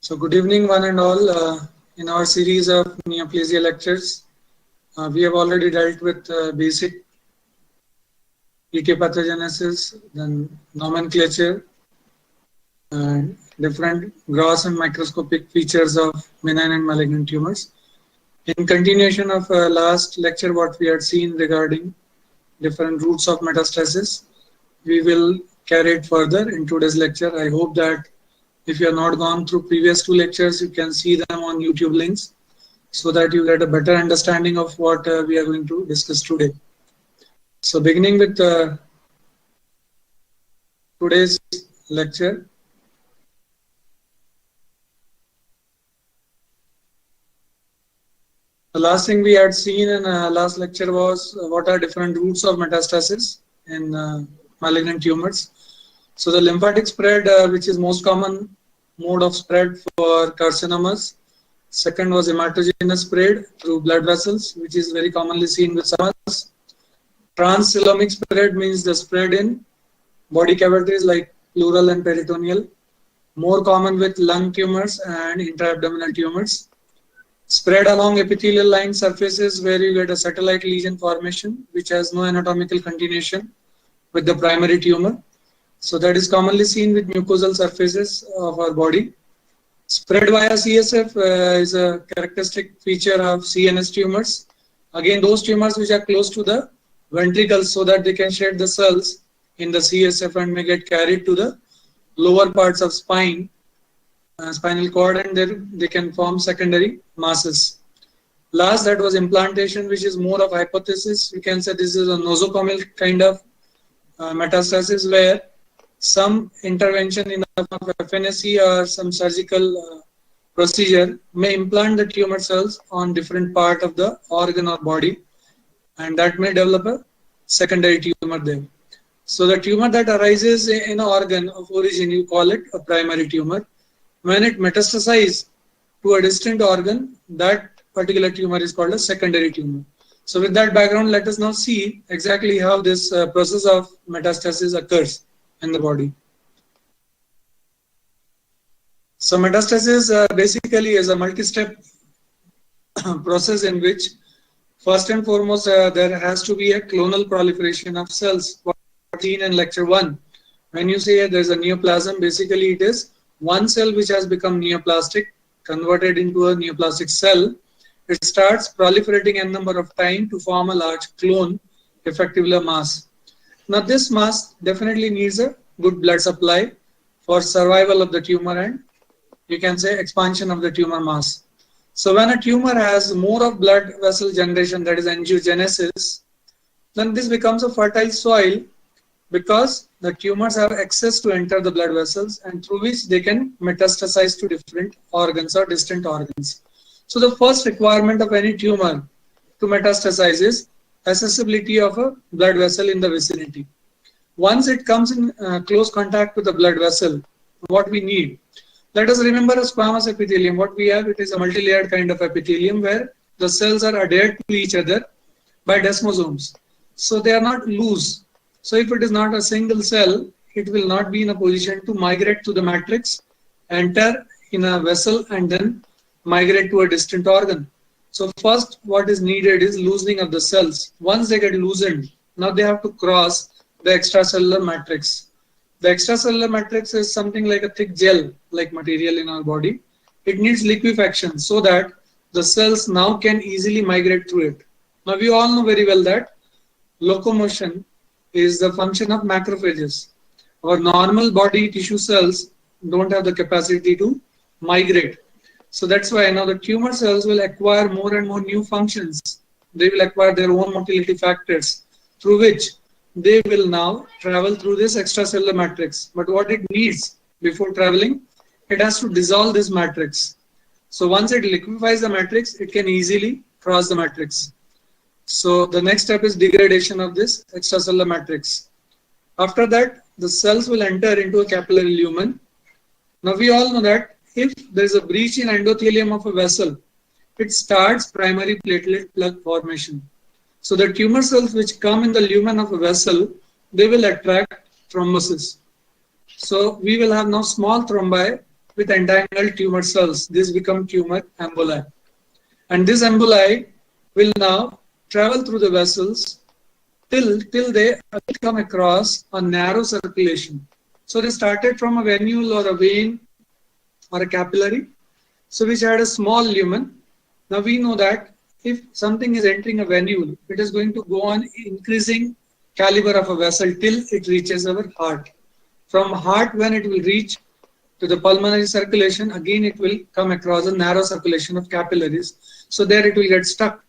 So good evening one and all. In our series of neoplasia lectures, we have already dealt with basic etiopathogenesis, then nomenclature, and different gross and microscopic features of benign and malignant tumors. In continuation of last lecture, what we had seen regarding different routes of metastasis, we will carry it further in today's lecture. I hope that if you have not gone through previous two lectures, you can see them on YouTube links so that you get a better understanding of what we are going to discuss today. So beginning with today's lecture, the last thing we had seen in last lecture was what are different routes of metastasis in malignant tumors. So the lymphatic spread, which is most common mode of spread for carcinomas. Second was hematogenous spread through blood vessels, which is very commonly seen with sarcomas. Transcoelomic spread means the spread in body cavities like pleural and peritoneal, more common with lung tumors and intra-abdominal tumors. Spread along epithelial line surfaces where you get a satellite lesion formation, which has no anatomical continuation with the primary tumor. So that is commonly seen with mucosal surfaces of our body. Spread via CSF is a characteristic feature of CNS tumors. Again, those tumors which are close to the ventricles so that they can shed the cells in the CSF and may get carried to the lower parts of spinal cord, and there they can form secondary masses. Last, that was implantation, which is more of hypothesis. You can say this is a nosocomial kind of metastasis where some intervention in the form of FNAC or some surgical procedure may implant the tumor cells on different part of the organ or body, and that may develop a secondary tumor there. So the tumor that arises in an organ of origin, you call it a primary tumor. When it metastasizes to a distant organ, that particular tumor is called a secondary tumor. So with that background, let us now see exactly how this process of metastasis occurs in the body. So metastasis basically is a multi-step process in which first and foremost there has to be a clonal proliferation of cells. What seen in lecture 1. When you say there is a neoplasm, basically it is one cell which has become neoplastic, converted into a neoplastic cell. It starts proliferating n number of times to form a large clone, effectively a mass. Now this mass definitely needs a good blood supply for survival of the tumor and you can say expansion of the tumor mass. So when a tumor has more of blood vessel generation, that is angiogenesis, then this becomes a fertile soil because the tumors have access to enter the blood vessels and through which they can metastasize to different organs or distant organs. So the first requirement of any tumor to metastasize is accessibility of a blood vessel in the vicinity. Once it comes in close contact with the blood vessel, what we need, let us remember a squamous epithelium. What we have, it is a multi-layered kind of epithelium where the cells are adhered to each other by desmosomes. So they are not loose. So if it is not a single cell, it will not be in a position to migrate to the matrix, enter in a vessel and then migrate to a distant organ. So first what is needed is loosening of the cells. Once they get loosened, now they have to cross the extracellular matrix. The extracellular matrix is something like a thick gel-like material in our body. It needs liquefaction so that the cells now can easily migrate through it. Now we all know very well that locomotion is the function of macrophages. Our normal body tissue cells don't have the capacity to migrate. So that's why now the tumor cells will acquire more and more new functions. They will acquire their own motility factors through which they will now travel through this extracellular matrix. But what it needs before traveling, it has to dissolve this matrix. So once it liquefies the matrix, it can easily cross the matrix. So the next step is degradation of this extracellular matrix. After that, the cells will enter into a capillary lumen. Now we all know that if there is a breach in endothelium of a vessel, it starts primary platelet plug formation. So the tumor cells which come in the lumen of a vessel, they will attract thrombosis. So we will have now small thrombi with entangled tumor cells. These become tumor emboli. And this emboli will now travel through the vessels till they come across a narrow circulation. So they started from a venule or a vein or a capillary, so which had a small lumen. Now we know that if something is entering a venule, it is going to go on increasing caliber of a vessel till it reaches our heart. From heart, when it will reach to the pulmonary circulation, again it will come across a narrow circulation of capillaries. So there it will get stuck.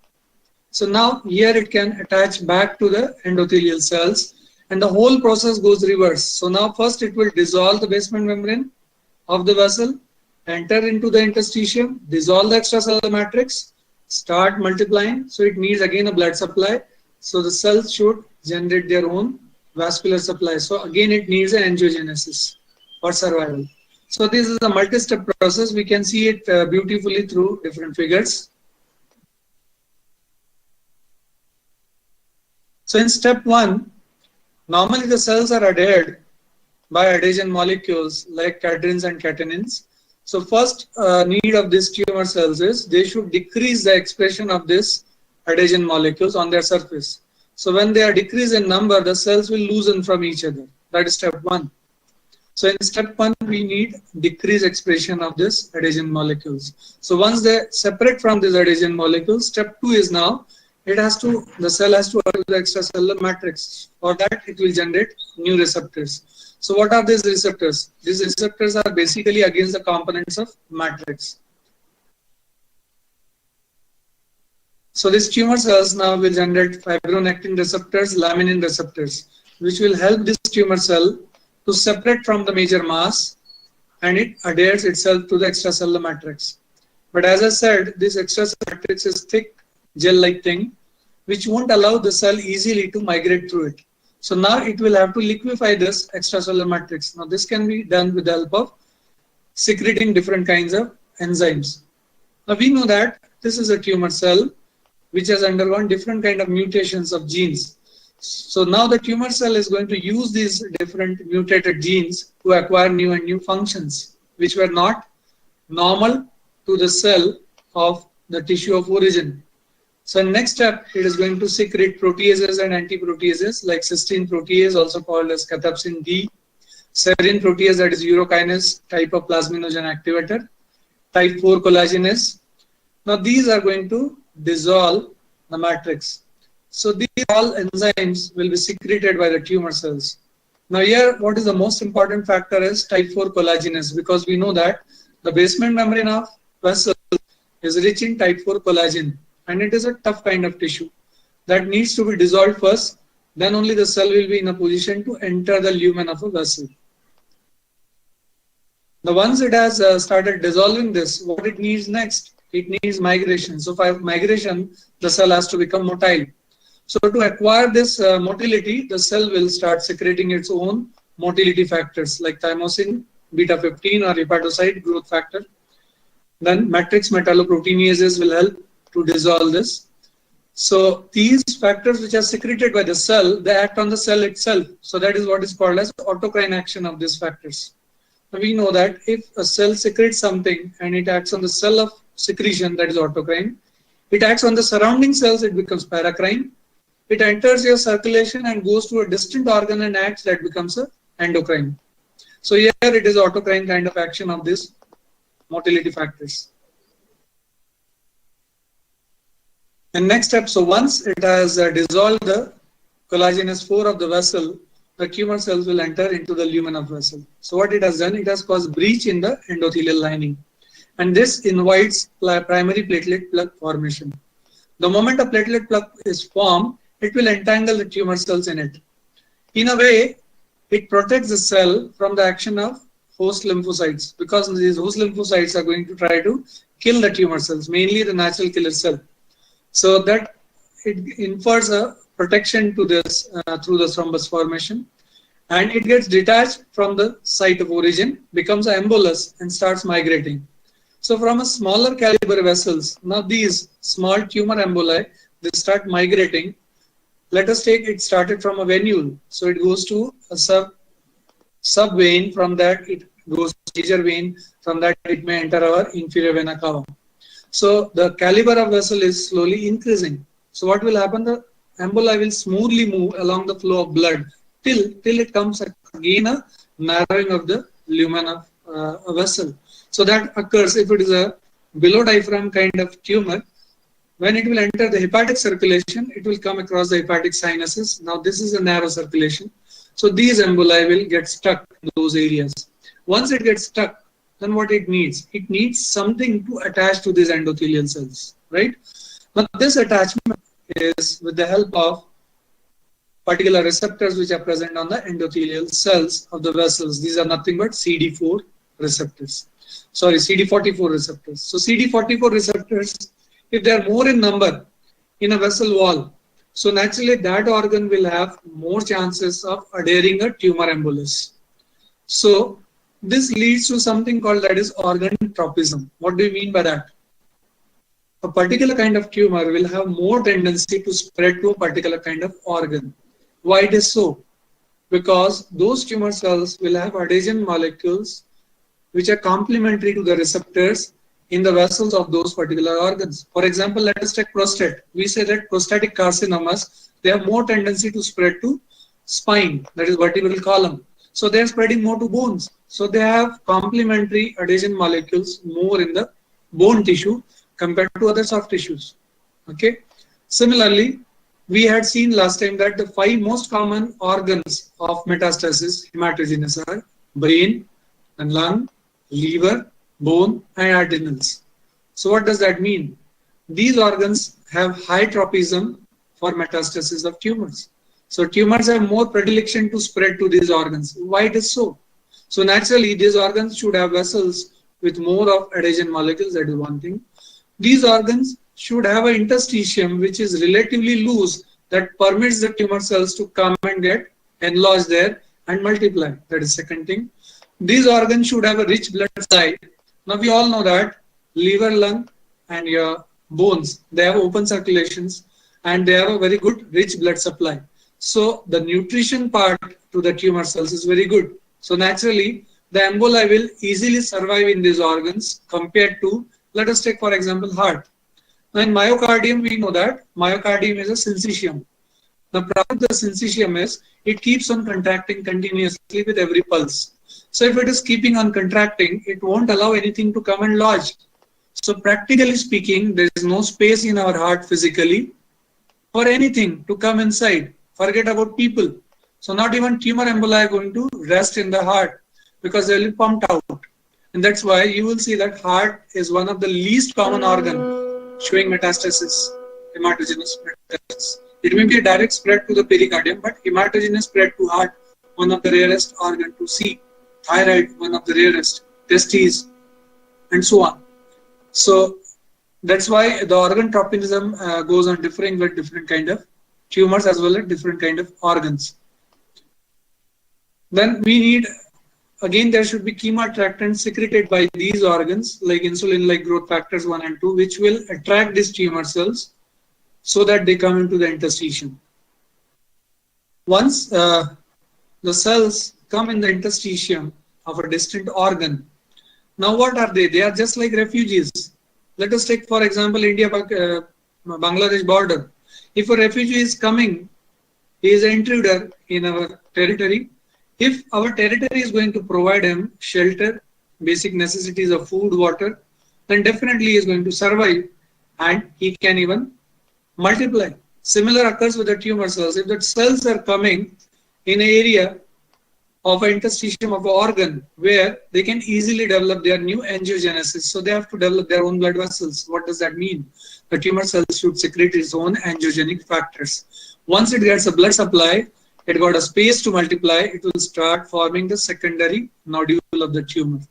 So now here it can attach back to the endothelial cells, and the whole process goes reverse. So now first it will dissolve the basement membrane of the vessel, enter into the interstitium, dissolve the extracellular matrix, start multiplying. So it needs again a blood supply. So the cells should generate their own vascular supply. So again it needs an angiogenesis for survival. So this is a multi-step process. We can see it beautifully through different figures. So in step 1, normally the cells are adhered by adhesion molecules like cadherins and catenins. So first need of these tumor cells is they should decrease the expression of this adhesion molecules on their surface. So when they are decreased in number, the cells will loosen from each other. That is step 1. So in step 1, we need decreased expression of this adhesion molecules. So once they separate from these adhesion molecules, step 2 is now the cell has to adhere to the extracellular matrix. For that, it will generate new receptors. So what are these receptors? These receptors are basically against the components of matrix. So these tumor cells now will generate fibronectin receptors, laminin receptors, which will help this tumor cell to separate from the major mass, and it adheres itself to the extracellular matrix. But as I said, this extracellular matrix is thick, gel-like thing, which won't allow the cell easily to migrate through it. So now it will have to liquefy this extracellular matrix. Now this can be done with the help of secreting different kinds of enzymes. Now we know that this is a tumor cell which has undergone different kind of mutations of genes. So now the tumor cell is going to use these different mutated genes to acquire new and new functions, which were not normal to the cell of the tissue of origin. So next step, it is going to secrete proteases and antiproteases like cysteine protease, also called as cathepsin D, serine protease, that is urokinase type of plasminogen activator, type 4 collagenase. Now these are going to dissolve the matrix. So these all enzymes will be secreted by the tumor cells. Now here, what is the most important factor is type 4 collagenase, because we know that the basement membrane of vessel is rich in type 4 collagen, and it is a tough kind of tissue that needs to be dissolved first. Then only the cell will be in a position to enter the lumen of a vessel. Now once it has started dissolving this, what it needs next? It needs migration. So for migration, the cell has to become motile. So to acquire this motility, the cell will start secreting its own motility factors like thymosin, beta 15 or hepatocyte growth factor. Then matrix metalloproteinases will help to dissolve this. So these factors which are secreted by the cell, they act on the cell itself. So that is what is called as autocrine action of these factors. Now we know that if a cell secretes something and it acts on the cell of secretion, that is autocrine. It acts on the surrounding cells, it becomes paracrine. It enters your circulation and goes to a distant organ and acts, that becomes a endocrine. So here it is autocrine kind of action of these motility factors. And next step, so once it has dissolved the collagenase 4 of the vessel, the tumor cells will enter into the lumen of vessel. So what it has done, it has caused breach in the endothelial lining. And this invites primary platelet plug formation. The moment a platelet plug is formed, it will entangle the tumor cells in it. In a way, it protects the cell from the action of host lymphocytes, because these host lymphocytes are going to try to kill the tumor cells, mainly the natural killer cell. So that it infers a protection to this through the thrombus formation, and it gets detached from the site of origin, becomes an embolus and starts migrating. So from a smaller caliber vessels, now these small tumor emboli, they start migrating. Let us take it started from a venule. So it goes to a sub vein. From that, it goes to major vein. From that, it may enter our inferior vena cava. So the caliber of vessel is slowly increasing. So what will happen? The emboli will smoothly move along the flow of blood till it comes again a narrowing of the lumen of a vessel. So that occurs if it is a below diaphragm kind of tumor. When it will enter the hepatic circulation, it will come across the hepatic sinuses. Now this is a narrow circulation. So these emboli will get stuck in those areas. Once it gets stuck, then what it needs? It needs something to attach to these endothelial cells, right? Now this attachment is with the help of particular receptors which are present on the endothelial cells of the vessels. These are nothing but CD4 receptors. Sorry, CD44 receptors. So CD44 receptors, if they are more in number in a vessel wall, so naturally that organ will have more chances of adhering a tumor embolus. So this leads to something called that is organ tropism. What do you mean by that? A particular kind of tumor will have more tendency to spread to a particular kind of organ. Why it is so? Because those tumor cells will have adhesion molecules which are complementary to the receptors in the vessels of those particular organs. For example, let us take prostate. We say that prostatic carcinomas, they have more tendency to spread to spine, that is vertebral column. So they are spreading more to bones. So they have complementary adhesion molecules more in the bone tissue compared to other soft tissues. Okay. Similarly, we had seen last time that the 5 most common organs of metastasis hematogenous are brain and lung, liver, bone, and adrenals. So what does that mean? These organs have high tropism for metastasis of tumors. So tumors have more predilection to spread to these organs. Why it is so? So naturally, these organs should have vessels with more of adhesion molecules. That is one thing. These organs should have an interstitium which is relatively loose that permits the tumor cells to come and get enlarged there and multiply. That is second thing. These organs should have a rich blood supply. Now we all know that liver, lung, and your bones, they have open circulations and they have a very good rich blood supply. So the nutrition part to the tumor cells is very good. So naturally, the emboli will easily survive in these organs compared to, let us take for example, heart. Now in myocardium, we know that myocardium is a syncytium. The problem with the syncytium is it keeps on contracting continuously with every pulse. So if it is keeping on contracting, it won't allow anything to come and lodge. So practically speaking, there is no space in our heart physically for anything to come inside. Forget about people. So not even tumor emboli are going to rest in the heart because they will be pumped out. And that's why you will see that heart is one of the least common organ showing metastasis, hematogenous metastasis. It may be a direct spread to the pericardium, but hematogenous spread to heart, one of the rarest organ to see. Thyroid, one of the rarest, testes, and so on. So that's why the organ tropism goes on differing with different kind of tumors as well as different kind of organs. Then we need, again, there should be chemoattractants secreted by these organs like insulin-like growth factors 1 and 2, which will attract these tumor cells so that they come into the interstitium. Once the cells come in the interstitium of a distant organ, now what are they? They are just like refugees. Let us take for example India Bangladesh border. If a refugee is coming, he is an intruder in our territory. If our territory is going to provide him shelter, basic necessities of food, water, then definitely he is going to survive and he can even multiply. Similar occurs with the tumor cells. If the cells are coming in an area of an interstitium of an organ where they can easily develop their new angiogenesis, so they have to develop their own blood vessels. What does that mean? The tumor cells should secrete its own angiogenic factors. Once it gets a blood supply, it got a space to multiply, it will start forming the secondary nodule of the tumor.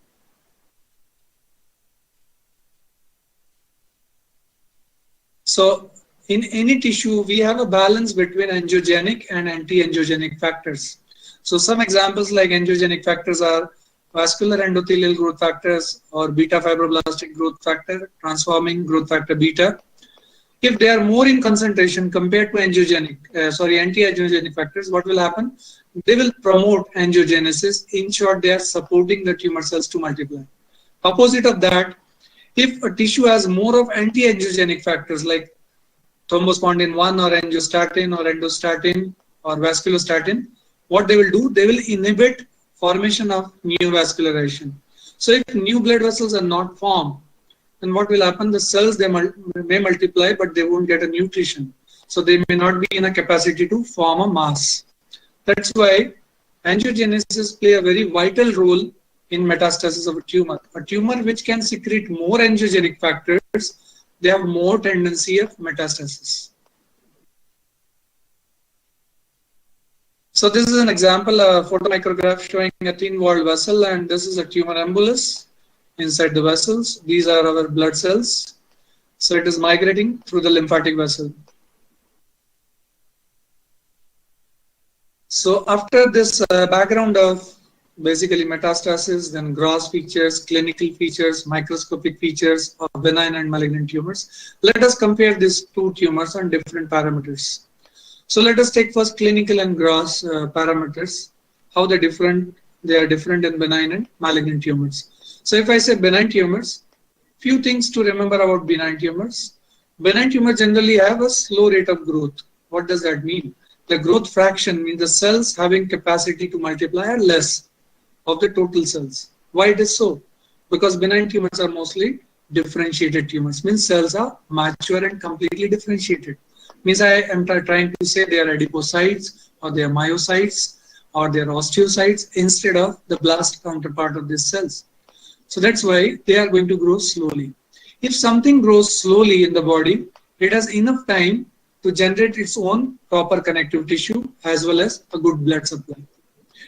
So in any tissue, we have a balance between angiogenic and anti-angiogenic factors. So some examples like angiogenic factors are vascular endothelial growth factors or beta fibroblastic growth factor, transforming growth factor beta. If they are more in concentration compared to anti-angiogenic factors, what will happen? they will promote angiogenesis. In short, they are supporting the tumor cells to multiply. Opposite of that, if a tissue has more of anti-angiogenic factors like thrombospondin 1 or angiostatin or endostatin or vasculostatin, what they will do, they will inhibit formation of new vascularization. So if new blood vessels are not formed, then what will happen? The cells they may multiply, but they won't get a nutrition. So they may not be in a capacity to form a mass. That's why angiogenesis play a very vital role in metastasis of a tumor. A tumor which can secrete more angiogenic factors, they have more tendency of metastasis. So this is an example, a photomicrograph showing a thin-walled vessel, and this is a tumor embolus inside the vessels. These are our blood cells. So it is migrating through the lymphatic vessel. So after this background of basically metastasis, then gross features, clinical features, microscopic features of benign and malignant tumors, let us compare these two tumors on different parameters. So let us take first clinical and gross parameters, how they are different in benign and malignant tumors. So if I say benign tumors, few things to remember about benign tumors. Benign tumors generally have a slow rate of growth. What does that mean? The growth fraction means the cells having capacity to multiply are less of the total cells. Why it is so? Because benign tumors are mostly differentiated tumors, means cells are mature and completely differentiated. Means I am trying to say they are adipocytes or they are myocytes or they are osteocytes instead of the blast counterpart of these cells. So that's why they are going to grow slowly. If something grows slowly in the body, it has enough time to generate its own proper connective tissue as well as a good blood supply.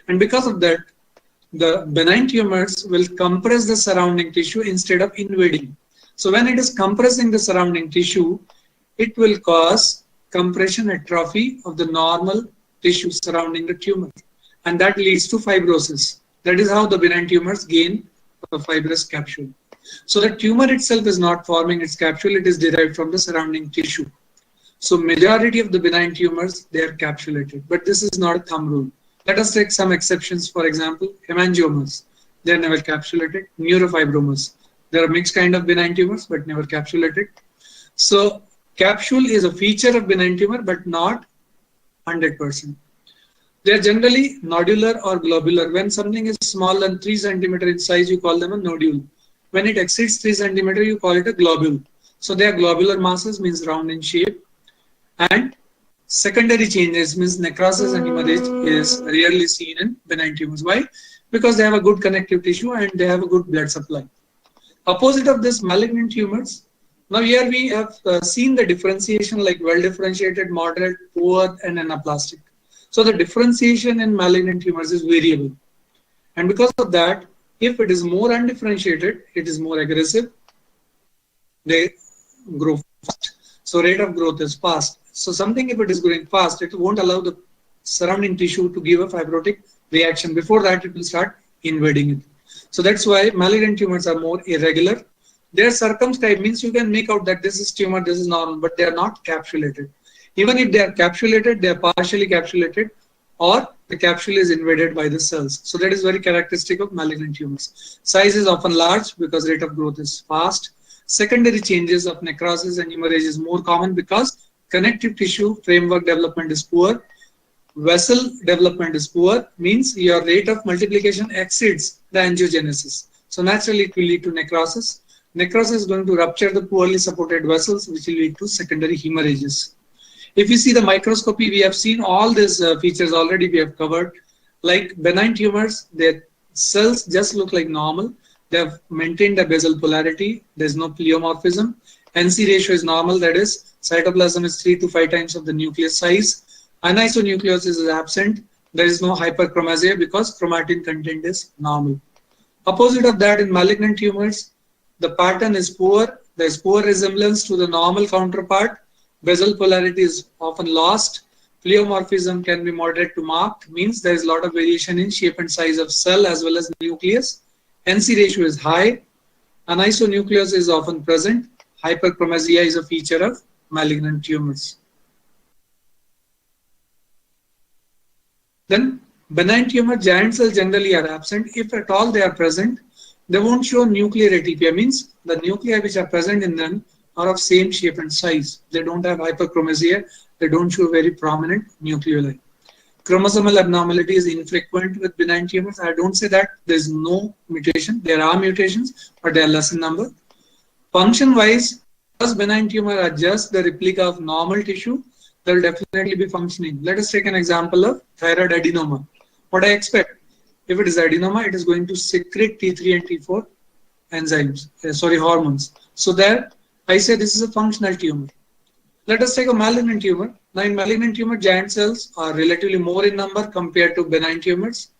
And because of that, the benign tumors will compress the surrounding tissue instead of invading. So when it is compressing the surrounding tissue, it will cause compression atrophy of the normal tissue surrounding the tumor. And that leads to fibrosis. That is how the benign tumors gain a fibrous capsule. So the tumor itself is not forming its capsule, it is derived from the surrounding tissue. So majority of the benign tumors, they are capsulated, but this is not a thumb rule. Let us take some exceptions. For example, hemangiomas, they are never capsulated. Neurofibromas, they are a mixed kind of benign tumors, but never capsulated. So capsule is a feature of benign tumor, but not 100%. They are generally nodular or globular. When something is smaller than 3 centimeter in size, you call them a nodule. When it exceeds 3 centimeter, you call it a globule. So they are globular masses, means round in shape. And secondary changes means necrosis and hemorrhage is rarely seen in benign tumors. Why? Because they have a good connective tissue and they have a good blood supply. Opposite of this, malignant tumors. Now here we have seen the differentiation like well differentiated, moderate, poor and anaplastic. So the differentiation in malignant tumors is variable. And because of that, if it is more undifferentiated, it is more aggressive. They grow fast. So rate of growth is fast. So something, if it is growing fast, it won't allow the surrounding tissue to give a fibrotic reaction. Before that, it will start invading it. So that's why malignant tumors are more irregular. They are circumscribed, means you can make out that this is tumor, this is normal, but they are not capsulated. Even if they are capsulated, they are partially capsulated, or the capsule is invaded by the cells. So that is very characteristic of malignant tumors. Size is often large because rate of growth is fast. Secondary changes of necrosis and hemorrhage is more common because connective tissue framework development is poor. Vessel development is poor, means your rate of multiplication exceeds the angiogenesis. So naturally it will lead to necrosis. Necrosis is going to rupture the poorly supported vessels, which will lead to secondary hemorrhages. If you see the microscopy, we have seen all these features already we have covered. Like benign tumors, their cells just look like normal. They have maintained a basal polarity. There is no pleomorphism. NC ratio is normal, that is, cytoplasm is 3 to 5 times of the nucleus size. Anisonucleosis is absent. There is no hyperchromasia because chromatin content is normal. Opposite of that, in malignant tumors, the pattern is poor. There is poor resemblance to the normal counterpart. Basal polarity is often lost. Pleomorphism can be moderate to marked, means there is a lot of variation in shape and size of cell as well as nucleus. NC ratio is high. Anisonucleosis is often present. Hyperchromasia is a feature of malignant tumors. Then Benign tumor giant cells generally are absent. If at all they are present, they won't show nuclear atypia, means the nuclei which are present in them are of same shape and size. They don't have hyperchromasia, they don't show very prominent nucleoli. Chromosomal abnormality is infrequent with benign tumors. I don't say that there's no mutation. There are mutations, but they are less in number. Function-wise, because benign tumor are just the replica of normal tissue, they will definitely be functioning. Let us take an example of thyroid adenoma. What I expect, if it is adenoma, it is going to secrete T3 and T4 enzymes, hormones. So there, I say this is a functional tumor. Let us take a malignant tumor. Now in malignant tumor, giant cells are relatively more in number compared to benign tumors.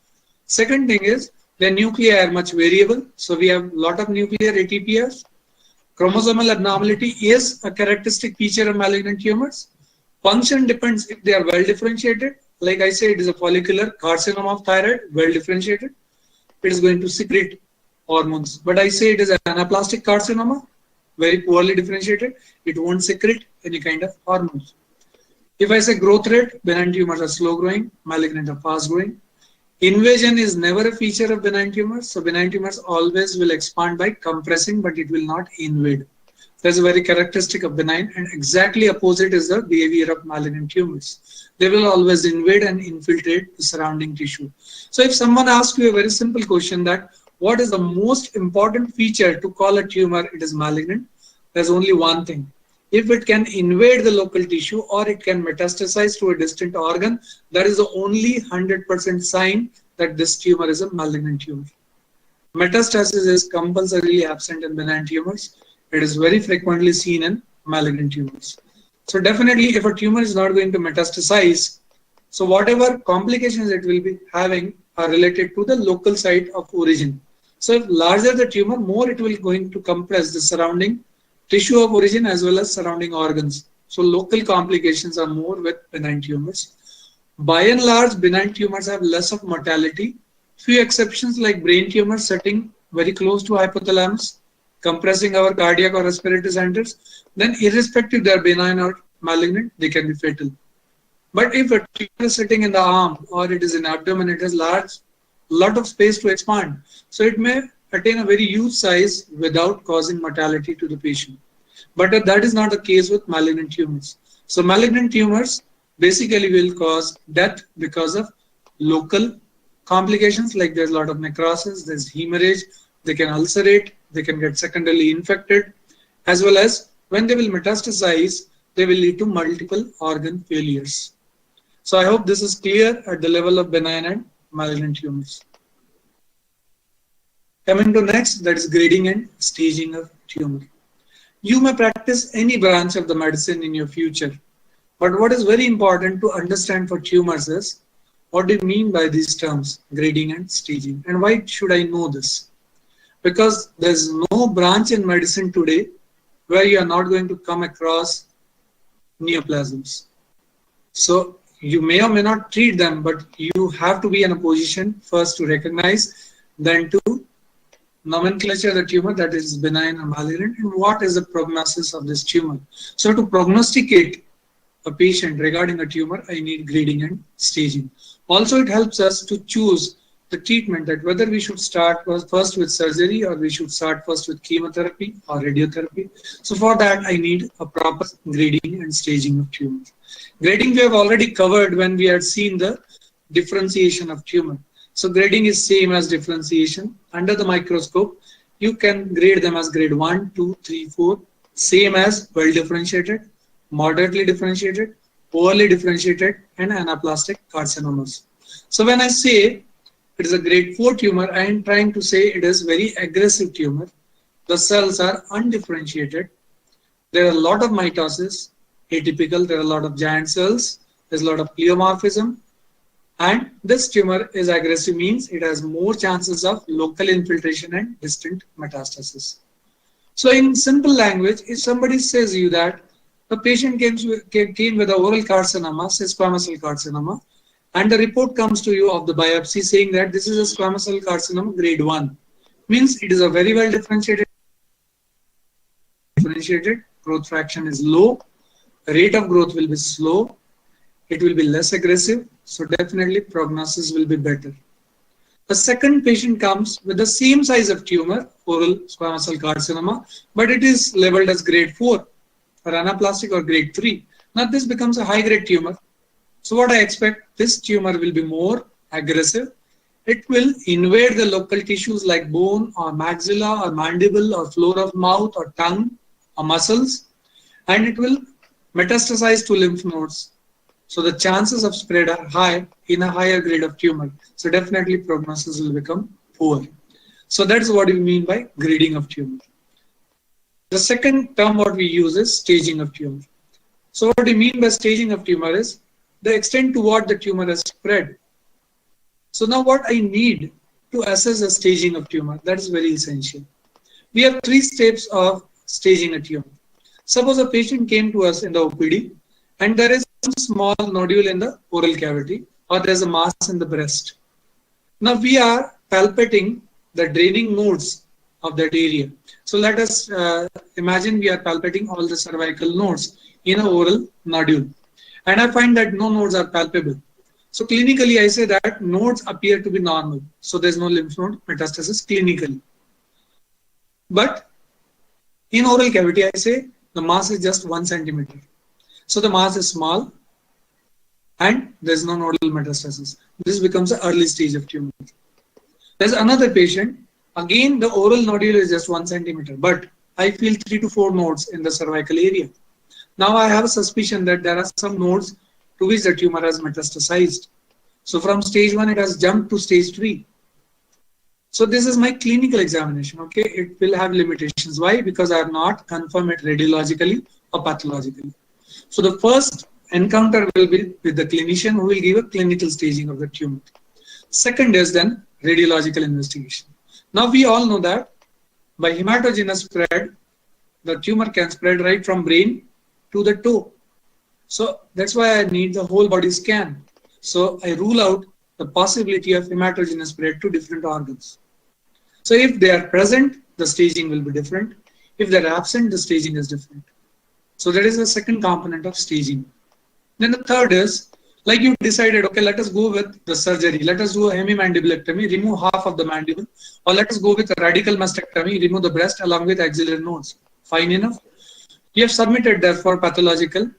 Second thing is, their nuclei are much variable. So we have a lot of nuclear atypias. Chromosomal abnormality is a characteristic feature of malignant tumors. Function depends if they are well differentiated. Like I say, it is a follicular carcinoma of thyroid, well differentiated. It is going to secrete hormones. But I say it is an anaplastic carcinoma, very poorly differentiated. It won't secrete any kind of hormones. If I say growth rate, benign tumors are slow growing, malignant are fast growing. Invasion is never a feature of benign tumors. So benign tumors always will expand by compressing, but it will not invade. That's a very characteristic of benign, and exactly opposite is the behavior of malignant tumors. They will always invade and infiltrate the surrounding tissue. So if someone asks you a very simple question that what is the most important feature to call a tumor it is malignant, there's only one thing. If it can invade the local tissue or it can metastasize to a distant organ, that is the only 100% sign that this tumor is a malignant tumor. Metastasis is compulsorily absent in benign tumors. It is very frequently seen in malignant tumors. So definitely if a tumor is not going to metastasize, so whatever complications it will be having are related to the local site of origin. So if larger the tumor, more it will going to compress the surrounding tissue of origin as well as surrounding organs. So local complications are more with benign tumors. By and large, benign tumors have less of mortality. Few exceptions like brain tumors sitting very close to hypothalamus, compressing our cardiac or respiratory centers, then irrespective they are benign or malignant, they can be fatal. But if a tumor is sitting in the arm or it is in abdomen, it has lot of space to expand. So it may attain a very huge size without causing mortality to the patient. But that is not the case with malignant tumors. So malignant tumors basically will cause death because of local complications, like there's a lot of necrosis, there's hemorrhage, they can ulcerate, they can get secondarily infected, as well as when they will metastasize, they will lead to multiple organ failures. So I hope this is clear at the level of benign and malignant tumors. Coming to next, that is grading and staging of tumor. You may practice any branch of the medicine in your future, but what is very important to understand for tumors is what do you mean by these terms, grading and staging, and why should I know this? Because there's no branch in medicine today where you are not going to come across neoplasms. So you may or may not treat them, but you have to be in a position first to recognize, then to nomenclature the tumor, that is benign or malignant, and what is the prognosis of this tumor. So to prognosticate a patient regarding a tumor, I need grading and staging. Also, it helps us to choose the treatment, that whether we should start first with surgery or we should start first with chemotherapy or radiotherapy. So for that, I need a proper grading and staging of tumor. Grading we have already covered when we had seen the differentiation of tumor. So grading is same as differentiation. Under the microscope, you can grade them as grade 1, 2, 3, 4, same as well differentiated, moderately differentiated, poorly differentiated, and anaplastic carcinomas. So when I say it is a grade 4 tumor, I am trying to say it is very aggressive tumor. The cells are undifferentiated. There are a lot of mitosis, atypical, there are a lot of giant cells, there's a lot of pleomorphism, and this tumor is aggressive, means it has more chances of local infiltration and distant metastasis. So in simple language, if somebody says you that the patient came with a oral carcinoma, say squamous cell carcinoma, and the report comes to you of the biopsy saying that this is a squamous cell carcinoma grade 1, means it is a very well differentiated, growth fraction is low, rate of growth will be slow, it will be less aggressive, so definitely prognosis will be better. A second patient comes with the same size of tumor, oral squamous cell carcinoma, but it is labeled as grade 4 or anaplastic or grade 3. Now this becomes a high grade tumor. So what I expect, this tumor will be more aggressive. It will invade the local tissues like bone or maxilla or mandible or floor of mouth or tongue or muscles, and it will metastasize to lymph nodes. So the chances of spread are high in a higher grade of tumor. So definitely prognosis will become poor. So that's what we mean by grading of tumor. The second term what we use is staging of tumor. So what we mean by staging of tumor is the extent to what the tumor has spread. So now what I need to assess the staging of tumor, that is very essential. We have 3 steps of staging a tumor. Suppose a patient came to us in the OPD and there is some small nodule in the oral cavity or there is a mass in the breast. Now we are palpating the draining nodes of that area. So let us imagine we are palpating all the cervical nodes in an oral nodule. And I find that no nodes are palpable. So clinically I say that nodes appear to be normal. So there is no lymph node metastasis clinically. But in oral cavity I say the mass is just 1 centimeter. So the mass is small and there is no nodal metastasis. This becomes an early stage of tumor. There's another patient, again the oral nodule is just 1 centimeter, but I feel 3 to 4 nodes in the cervical area. Now I have a suspicion that there are some nodes to which the tumor has metastasized. So from stage 1 it has jumped to stage 3. So this is my clinical examination, okay? It will have limitations. Why? Because I have not confirmed it radiologically or pathologically. So the first encounter will be with the clinician who will give a clinical staging of the tumor. Second is then radiological investigation. Now we all know that by hematogenous spread, the tumor can spread right from brain to the toe. So that's why I need the whole body scan. So I rule out the possibility of hematogenous spread to different organs. So if they are present, the staging will be different. If they are absent, the staging is different. So that is the second component of staging. Then the third is, like you decided, okay, let us go with the surgery. Let us do a hemimandibulectomy, remove half of the mandible. Or let us go with a radical mastectomy, remove the breast along with axillary nodes. Fine enough. You have submitted that for pathological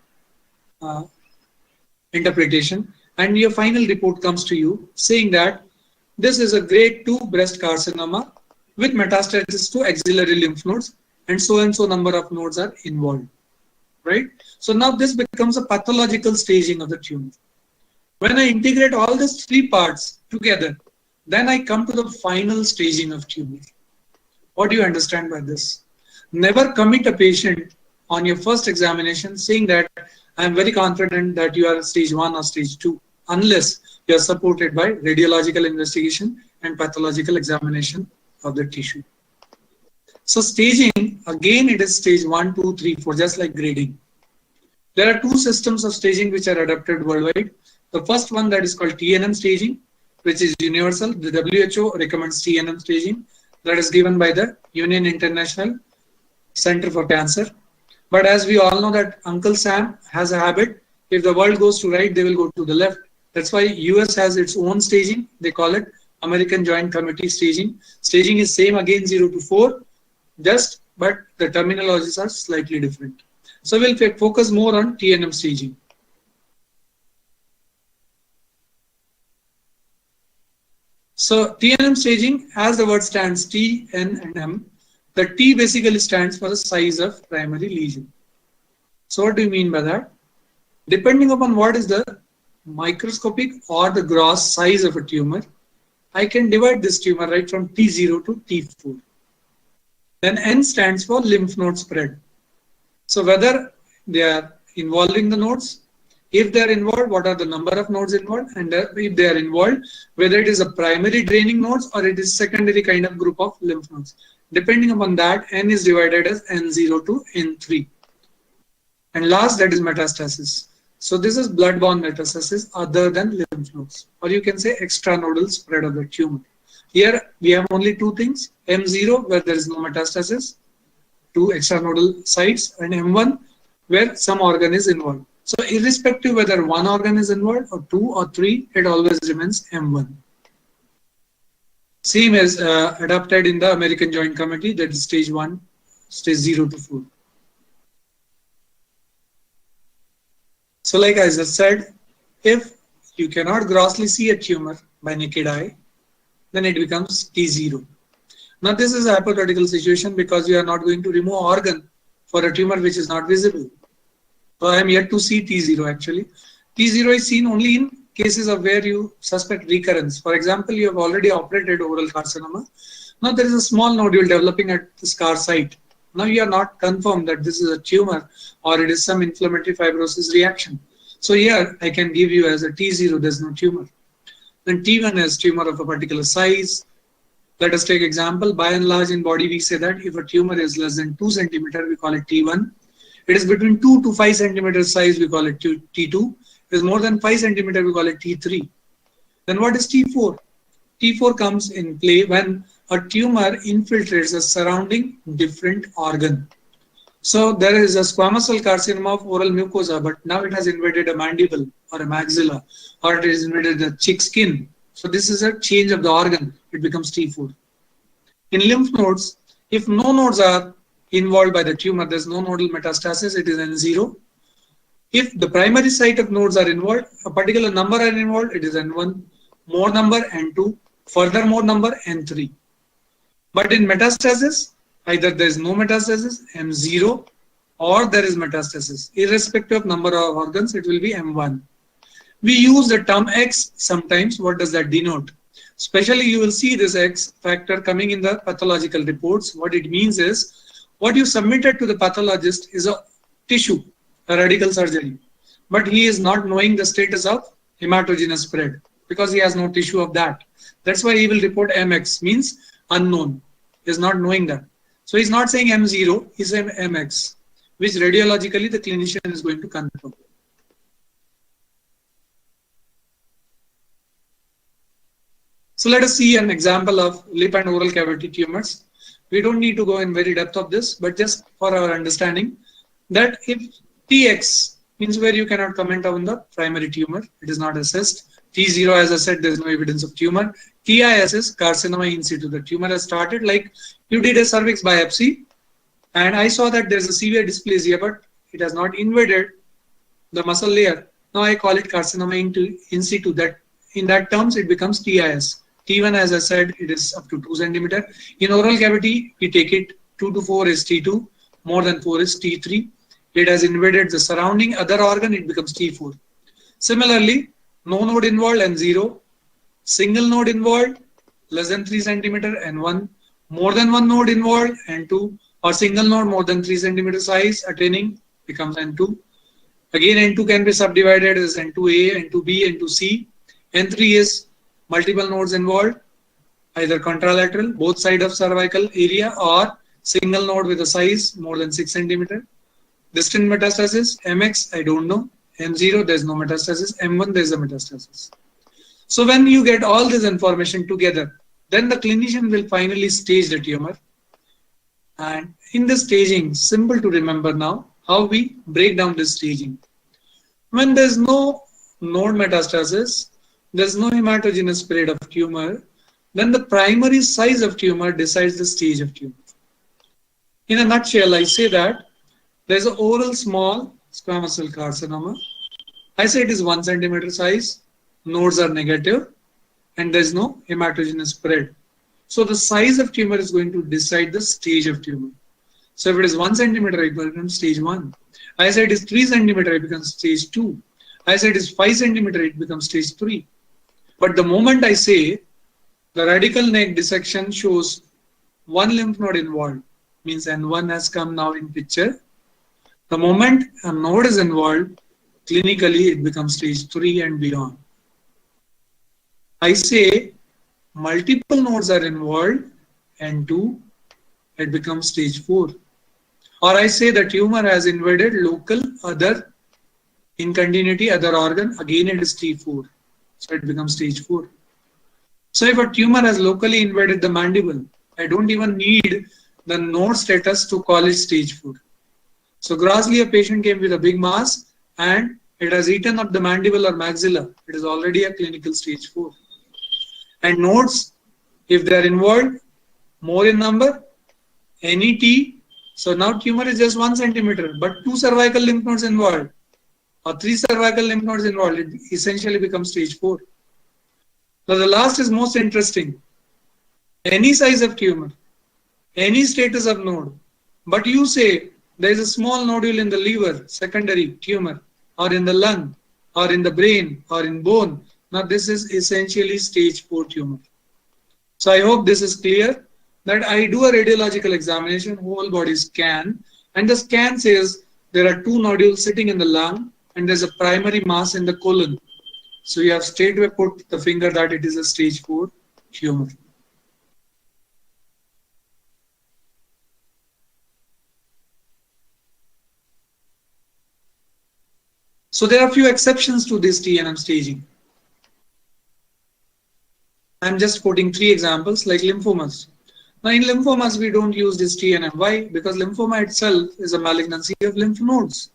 interpretation. And your final report comes to you saying that this is a grade 2 breast carcinoma with metastasis to axillary lymph nodes and so number of nodes are involved. Right? So now this becomes a pathological staging of the tumor. When I integrate all these 3 parts together, then I come to the final staging of tumor. What do you understand by this? Never commit a patient on your first examination saying that I am very confident that you are stage 1 or stage 2 unless you are supported by radiological investigation and pathological examination of the tissue. So staging, again it is stage 1, 2, 3, 4, just like grading. There are 2 systems of staging which are adopted worldwide. The first one that is called TNM staging, which is universal. The WHO recommends TNM staging that is given by the Union International Center for Cancer. But as we all know that Uncle Sam has a habit, if the world goes to right, they will go to the left. That's why US has its own staging. They call it American Joint Committee staging. Staging is same again 0 to 4, but the terminologies are slightly different. So we'll focus more on TNM staging. So TNM staging, as the word stands, T, N and M, the T basically stands for the size of primary lesion. So what do you mean by that? Depending upon what is the microscopic or the gross size of a tumor, I can divide this tumor right from T0 to T4. Then N stands for lymph node spread. So whether they are involving the nodes, if they are involved, what are the number of nodes involved, and if they are involved, whether it is a primary draining nodes or it is secondary kind of group of lymph nodes. Depending upon that, N is divided as N0 to N3. And last, that is metastasis. So this is blood-borne metastasis other than lymph nodes, or you can say extranodal spread of the tumor. Here we have only 2 things: M0 where there is no metastasis, 2 extranodal sites, and M1 where some organ is involved. So irrespective whether one organ is involved or two or three, it always remains M1. Same as adopted in the American Joint Committee, that is stage 1, stage 0 to 4. So like I just said, if you cannot grossly see a tumor by naked eye, then it becomes T0. Now this is a hypothetical situation because you are not going to remove organ for a tumor which is not visible. So I am yet to see T0 actually. T0 is seen only in cases of where you suspect recurrence. For example, you have already operated oral carcinoma. Now there is a small nodule developing at the scar site. Now you are not confirmed that this is a tumor or it is some inflammatory fibrosis reaction. So here I can give you as a T0, there is no tumor. Then T1 is tumor of a particular size. Let us take example. By and large in body we say that if a tumor is less than 2 centimeter, we call it T1. It is between 2 to 5 centimeter size, we call it T2. If it is more than 5 centimeter, we call it T3. Then what is T4? T4 comes in play when a tumor infiltrates a surrounding different organ. So there is a squamous cell carcinoma of oral mucosa, but now it has invaded a mandible or a maxilla, or it has invaded the cheek skin. So this is a change of the organ. It becomes T4. In lymph nodes, if no nodes are involved by the tumor, there is no nodal metastasis, it is N0. If the primary site of nodes are involved, a particular number are involved, it is N1, more number N2, further more number N3. But in metastasis, either there is no metastasis, M0, or there is metastasis. Irrespective of number of organs, it will be M1. We use the term X sometimes. What does that denote? Especially you will see this X factor coming in the pathological reports. What it means is, what you submitted to the pathologist is a tissue, a radical surgery. But he is not knowing the status of hematogenous spread because he has no tissue of that. That's why he will report MX, means unknown. He is not knowing that. So he's not saying M0, he's saying MX, which radiologically the clinician is going to confirm. So let us see an example of lip and oral cavity tumors. We don't need to go in very depth of this, but just for our understanding that if TX means where you cannot comment on the primary tumor, it is not assessed. T0, as I said, there is no evidence of tumor. TIS is carcinoma in situ. The tumor has started like you did a cervix biopsy and I saw that there is a severe dysplasia, but it has not invaded the muscle layer. Now I call it carcinoma in situ. That in that terms it becomes TIS. T1, as I said, it is up to 2 centimeter. In oral cavity, we take it 2 to 4 is T2, more than 4 is T3. It has invaded the surrounding other organ, it becomes T4. Similarly, no node involved and 0, single node involved, less than 3 centimeter and 1, more than one node involved and 2, or single node more than 3 centimeter size attaining becomes N2. Again, N2 can be subdivided as N2A, N2B, N2C. N3 is multiple nodes involved, either contralateral, both sides of cervical area, or single node with a size more than 6 centimeter. Distant metastasis, MX, I don't know. M0, there is no metastasis. M1, there is a metastasis. So when you get all this information together, then the clinician will finally stage the tumor. And in the staging, simple to remember now, how we break down this staging. When there is no node metastasis, there is no hematogenous spread of tumor, then the primary size of tumor decides the stage of tumor. In a nutshell, I say that there is an oral small squamous cell carcinoma. I say it is 1 centimeter size, nodes are negative, and there is no hematogenous spread. So the size of tumor is going to decide the stage of tumor. So if it is 1 centimeter, it becomes stage 1. I say it is 3 centimeter, it becomes stage 2. I say it is 5 centimeter, it becomes stage 3. But the moment I say the radical neck dissection shows one lymph node involved, means N1 has come now in picture. The moment a node is involved, clinically it becomes stage 3 and beyond. I say multiple nodes are involved, N2, it becomes stage 4. Or I say the tumor has invaded local other in continuity other organ, again it is T4. So it becomes stage 4. So if a tumor has locally invaded the mandible, I don't even need the node status to call it stage 4. So grossly a patient came with a big mass and it has eaten up the mandible or maxilla, it is already a clinical stage 4. And nodes, if they are involved, more in number, any T, so now tumor is just 1 centimeter, but 2 cervical lymph nodes involved or 3 cervical lymph nodes involved, it essentially becomes stage 4. Now the last is most interesting. Any size of tumor, any status of node, but you say there is a small nodule in the liver, secondary tumor, or in the lung, or in the brain, or in bone. Now this is essentially stage 4 tumor. So I hope this is clear that I do a radiological examination, whole body scan, and the scan says there are 2 nodules sitting in the lung and there's a primary mass in the colon. So you have straightway put the finger that it is a stage 4 tumor. So there are a few exceptions to this TNM staging. I'm just quoting 3 examples like lymphomas. Now in lymphomas, we don't use this TNM. Why? Because lymphoma itself is a malignancy of lymph nodes.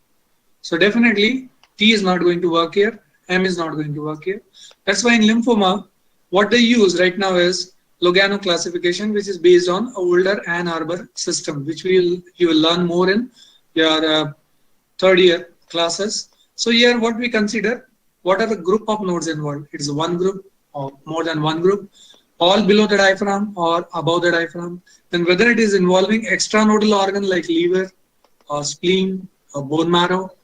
So definitely T is not going to work here, M is not going to work here. That's why in lymphoma, what they use right now is Lugano classification, which is based on older Ann Arbor system, which you will learn more in your third year classes. So here what we consider, what are the group of nodes involved? It is one group or more than one group, all below the diaphragm or above the diaphragm. Then whether it is involving extranodal organ like liver or spleen or bone marrow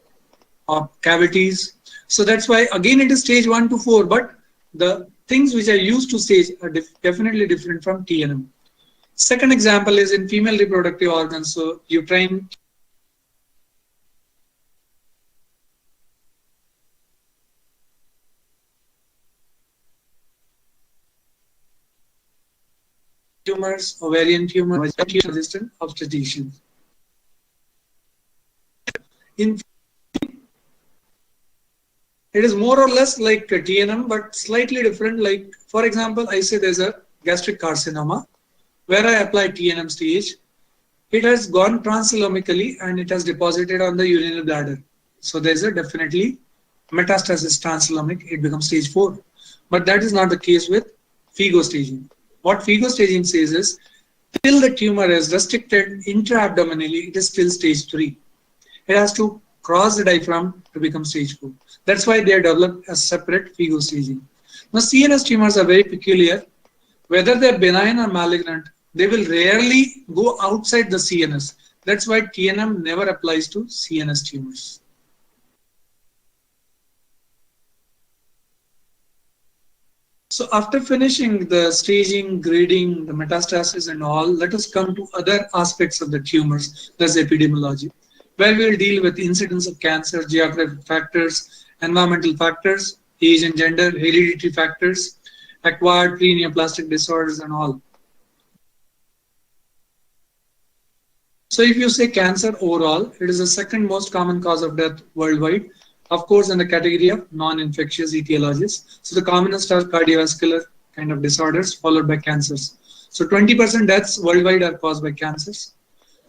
or cavities. So that's why again it is stage 1 to 4, but the things which are used to stage are definitely different from TNM. Second example is in female reproductive organs. So uterine tumors, ovarian tumors, resistant obstetricians. In it is more or less like a TNM, but slightly different. Like, for example, I say there's a gastric carcinoma where I apply TNM stage. It has gone transilomically and it has deposited on the urinary bladder. So there's a definitely metastasis transilomic, it becomes stage 4. But that is not the case with FIGO staging. What FIGO staging says is, till the tumor is restricted intra-abdominally, it is still stage 3. It has to cross the diaphragm to become stage 4. That's why they are developed as separate FIGO staging. Now CNS tumors are very peculiar. Whether they're benign or malignant, they will rarely go outside the CNS. That's why TNM never applies to CNS tumors. So after finishing the staging, grading, the metastasis and all, let us come to other aspects of the tumors, that's epidemiology, where we will deal with incidence of cancer, geographic factors, environmental factors, age and gender, hereditary factors, acquired pre-neoplastic disorders and all. So if you say cancer overall, it is the second most common cause of death worldwide. Of course, in the category of non-infectious etiologies. So the commonest are cardiovascular kind of disorders followed by cancers. So 20% deaths worldwide are caused by cancers.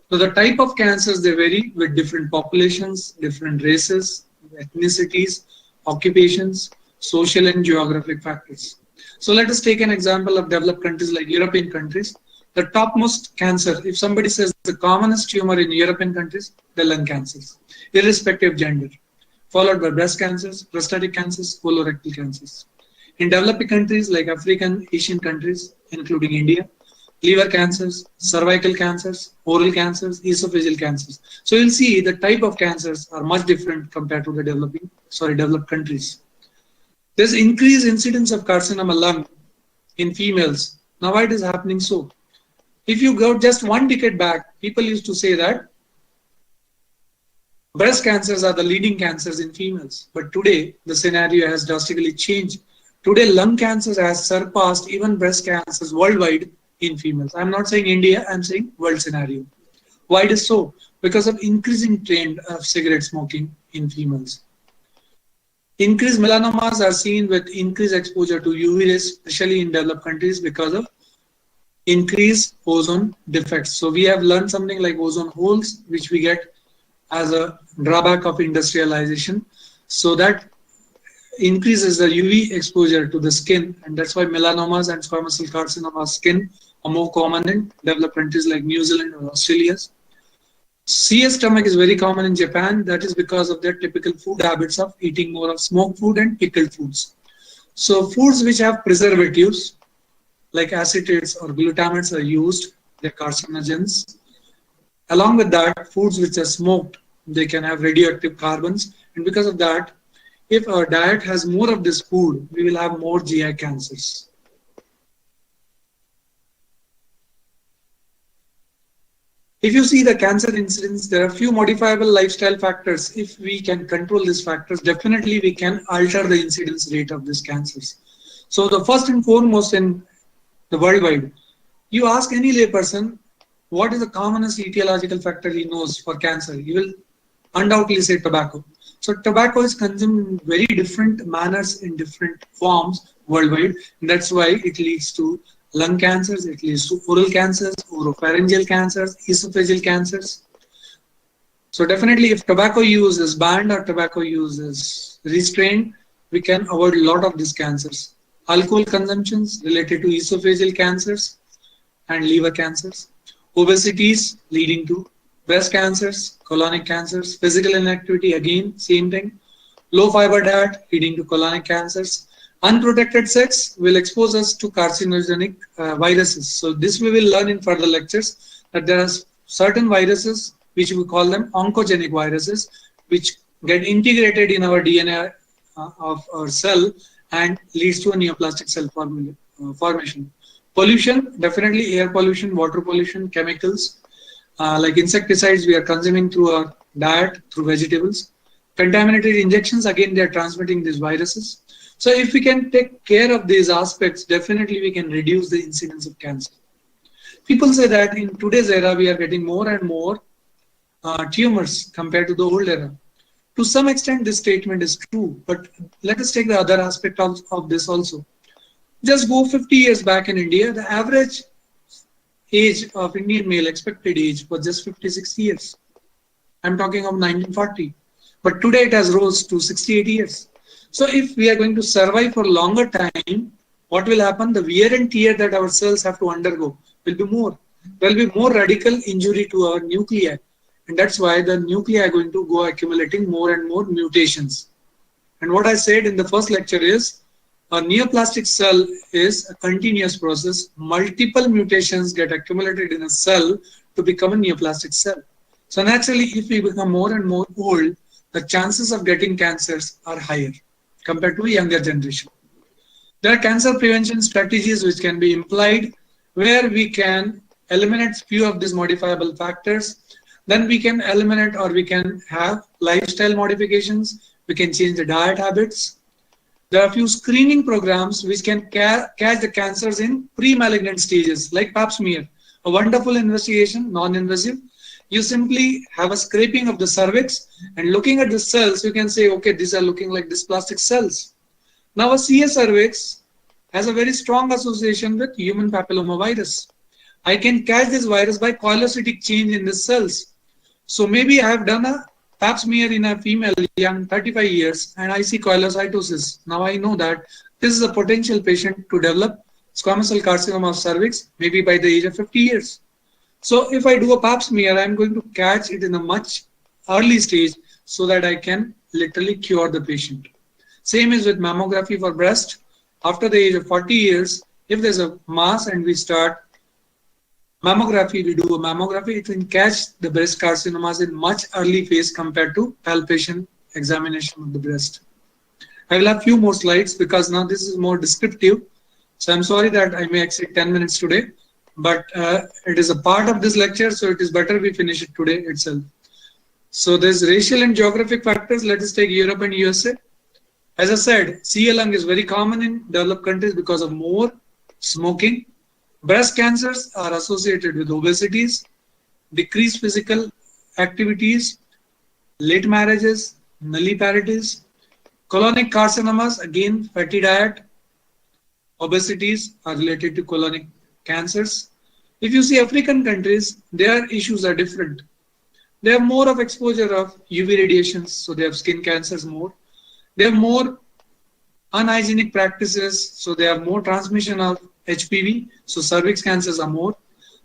So the type of cancers, they vary with different populations, different races, ethnicities, occupations, social and geographic factors. So let us take an example of developed countries like European countries. The topmost cancer, if somebody says the commonest tumor in European countries, the lung cancers, irrespective of gender, followed by breast cancers, prostatic cancers, colorectal cancers. In developing countries like African, Asian countries, including India, liver cancers, cervical cancers, oral cancers, esophageal cancers. So you'll see the type of cancers are much different compared to the developed countries. There's increased incidence of carcinoma lung in females. Now why it is happening so? If you go just 1 decade back, people used to say that breast cancers are the leading cancers in females. But today, the scenario has drastically changed. Today, lung cancer has surpassed even breast cancers worldwide in females. I'm not saying India, I'm saying world scenario. Why it is so? Because of increasing trend of cigarette smoking in females. Increased melanomas are seen with increased exposure to UV rays, especially in developed countries because of increased ozone defects. So we have learned something like ozone holes, which we get as a drawback of industrialization. So that increases the UV exposure to the skin, and that's why melanomas and squamous cell carcinoma skin are more common in developed countries like New Zealand or Australia. CS stomach is very common in Japan. That is because of their typical food habits of eating more of smoked food and pickled foods. So foods which have preservatives like acetates or glutamates are used. They're carcinogens. Along with that, foods which are smoked, they can have radioactive carbons. And because of that, if our diet has more of this food, we will have more GI cancers. If you see the cancer incidence, there are few modifiable lifestyle factors. If we can control these factors, definitely we can alter the incidence rate of these cancers. So the first and foremost in the worldwide, you ask any layperson, what is the commonest etiological factor he knows for cancer? He will undoubtedly say tobacco. So tobacco is consumed in very different manners in different forms worldwide. And that's why it leads to lung cancers, it leads to oral cancers, oropharyngeal cancers, esophageal cancers. So definitely if tobacco use is banned or tobacco use is restrained, we can avoid a lot of these cancers. Alcohol consumptions related to esophageal cancers and liver cancers. Obesities leading to breast cancers, colonic cancers, physical inactivity, again, same thing. Low fiber diet leading to colonic cancers. Unprotected sex will expose us to carcinogenic viruses. So this we will learn in further lectures that there are certain viruses which we call them oncogenic viruses which get integrated in our DNA of our cell and leads to a neoplastic cell formation. Pollution, definitely air pollution, water pollution, chemicals like insecticides we are consuming through our diet, through vegetables. Contaminated injections, again they are transmitting these viruses. So if we can take care of these aspects, definitely we can reduce the incidence of cancer. People say that in today's era we are getting more and more tumors compared to the old era. To some extent this statement is true, but let us take the other aspect of this also. Just go 50 years back in India, the average age of Indian male expected age was just 56 years. I'm talking of 1940. But today it has rose to 68 years. So if we are going to survive for longer time, what will happen? The wear and tear that our cells have to undergo will be more. There will be more radical injury to our nuclei. And that's why the nuclei are going to go accumulating more and more mutations. And what I said in the first lecture is, a neoplastic cell is a continuous process. Multiple mutations get accumulated in a cell to become a neoplastic cell. So naturally, if we become more and more old, the chances of getting cancers are higher compared to a younger generation. There are cancer prevention strategies which can be employed where we can eliminate few of these modifiable factors. Then we can eliminate or we can have lifestyle modifications. We can change the diet habits. There are a few screening programs which can catch the cancers in pre-malignant stages, like Pap smear, a wonderful investigation, non-invasive. You simply have a scraping of the cervix and looking at the cells, you can say, okay, these are looking like dysplastic cells. Now a CS cervix has a very strong association with human papillomavirus. I can catch this virus by coilocytic change in the cells. So maybe I have done a Pap smear in a female young 35 years and I see coilocytosis. Now I know that this is a potential patient to develop squamous cell carcinoma of cervix maybe by the age of 50 years. So if I do a Pap smear, I'm going to catch it in a much early stage so that I can literally cure the patient. Same is with mammography for breast. After the age of 40 years, if there's a mass and we start mammography, we do a mammography, it can catch the breast carcinomas in much early phase compared to palpation examination of the breast. I will have few more slides because now this is more descriptive. So I'm sorry that I may exceed 10 minutes today, but it is a part of this lecture, so it is better we finish it today itself. So there's racial and geographic factors. Let us take Europe and USA. As I said, CA lung is very common in developed countries because of more smoking. Breast cancers are associated with obesities, decreased physical activities, late marriages, nulliparity. Colonic carcinomas, again, fatty diet, obesities are related to colonic cancers. If you see African countries, their issues are different. They have more of exposure of UV radiations, so they have skin cancers more. They have more unhygienic practices, so they have more transmission of HPV, so cervix cancers are more.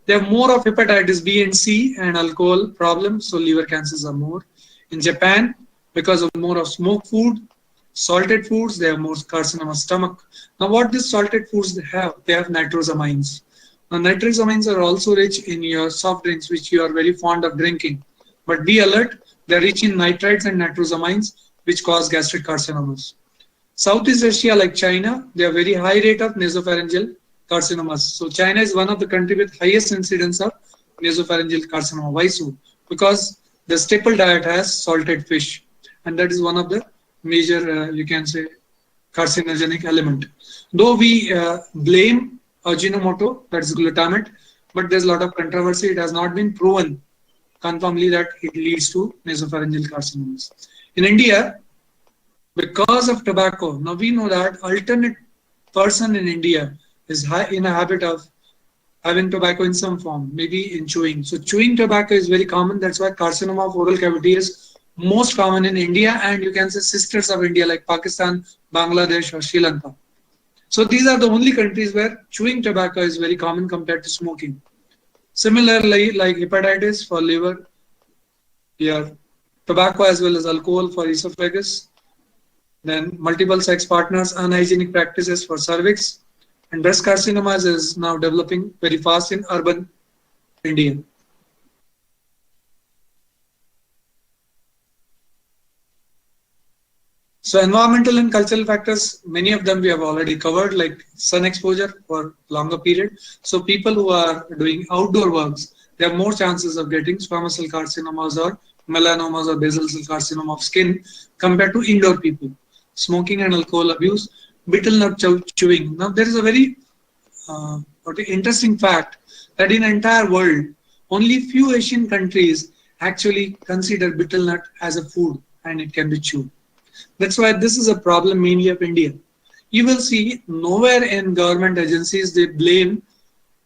They have more of hepatitis B and C and alcohol problems, so liver cancers are more. In Japan, because of more of smoked food, salted foods, they have more carcinoma stomach. Now, what these salted foods they have? They have nitrosamines. Now, nitrosamines are also rich in your soft drinks, which you are very fond of drinking. But be alert, they are rich in nitrites and nitrosamines, which cause gastric carcinomas. Southeast Asia, like China, they have very high rate of nasopharyngeal carcinomas. So China is one of the country with highest incidence of nasopharyngeal carcinoma. Why so? Because the staple diet has salted fish, and that is one of the major, you can say, carcinogenic element. Though we blame Ajinomoto, that is glutamate, but there's a lot of controversy. It has not been proven confirmly that it leads to nasopharyngeal carcinomas. In India, because of tobacco, now we know that alternate person in India is in a habit of having tobacco in some form, maybe in chewing. So chewing tobacco is very common. That's why carcinoma of oral cavity is most common in India, and you can say sisters of India like Pakistan, Bangladesh, or Sri Lanka. So these are the only countries where chewing tobacco is very common compared to smoking. Similarly, like hepatitis for liver, yeah, tobacco as well as alcohol for esophagus, then multiple sex partners, unhygienic practices for cervix, and breast carcinomas is now developing very fast in urban India. So environmental and cultural factors, many of them we have already covered, like sun exposure for longer period. So people who are doing outdoor works, they have more chances of getting squamous cell carcinomas or melanomas or basal cell carcinoma of skin compared to indoor people. Smoking and alcohol abuse, betel nut chewing. Now there is a very interesting fact that in the entire world, only few Asian countries actually consider betel nut as a food and it can be chewed. That's why this is a problem mainly of India. You will see nowhere in government agencies they blame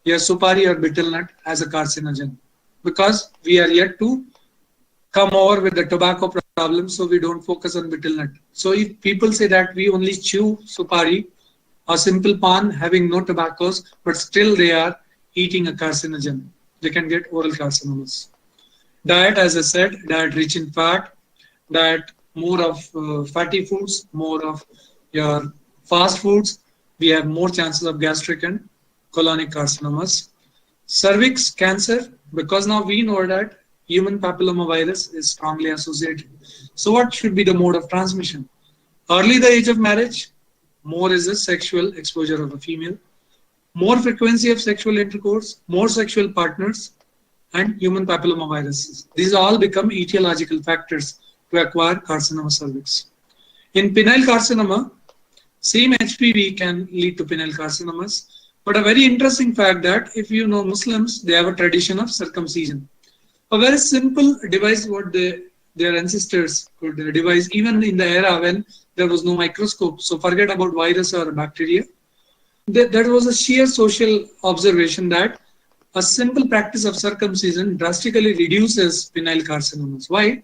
your supari or betel nut as a carcinogen, because we are yet to come over with the tobacco problem, so we don't focus on betel nut. So if people say that we only chew supari or simple pan having no tobaccos, but still they are eating a carcinogen, they can get oral carcinomas. Diet, as I said, diet rich in fat, diet more of fatty foods, more of your fast foods, we have more chances of gastric and colonic carcinomas. Cervix cancer, because now we know that human papillomavirus is strongly associated. So what should be the mode of transmission? Early the age of marriage, more is the sexual exposure of a female, more frequency of sexual intercourse, more sexual partners, and human papillomaviruses. These all become etiological factors to acquire carcinoma cervix. In penile carcinoma, same HPV can lead to penile carcinomas. But a very interesting fact that if you know Muslims, they have a tradition of circumcision. A very simple device what their ancestors could devise even in the era when there was no microscope. So forget about virus or bacteria. That was a sheer social observation that a simple practice of circumcision drastically reduces penile carcinomas. Why?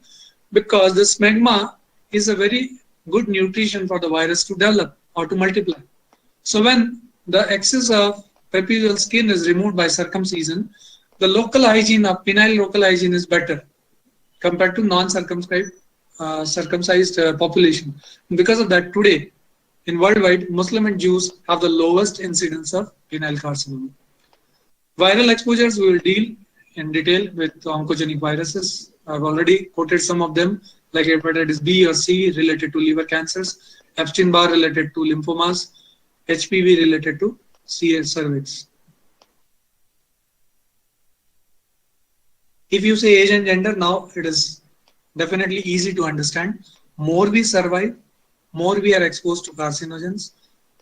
Because the smegma is a very good nutrition for the virus to develop or to multiply. So when the excess of trapezial skin is removed by circumcision, the local hygiene of penile local hygiene is better compared to non-circumcised population. And because of that, today in worldwide, Muslim and Jews have the lowest incidence of penile carcinoma. Viral exposures we will deal in detail with oncogenic viruses. I've already quoted some of them, like hepatitis B or C related to liver cancers, Epstein-Barr related to lymphomas, HPV related to CS cervix. If you say age and gender, now it is definitely easy to understand. More we survive, more we are exposed to carcinogens,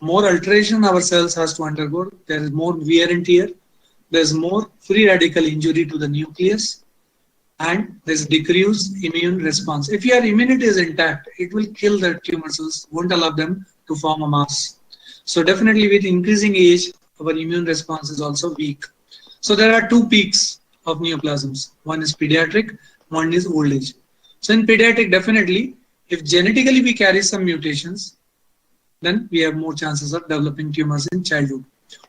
more alteration our cells has to undergo. There is more wear and tear. There is more free radical injury to the nucleus, and there is decreased immune response. If your immunity is intact, it will kill the tumor cells, won't allow them to form a mass. So definitely with increasing age, our immune response is also weak. So there are two peaks of neoplasms. One is pediatric, one is old age. So in pediatric, definitely If genetically we carry some mutations, then we have more chances of developing tumors in childhood.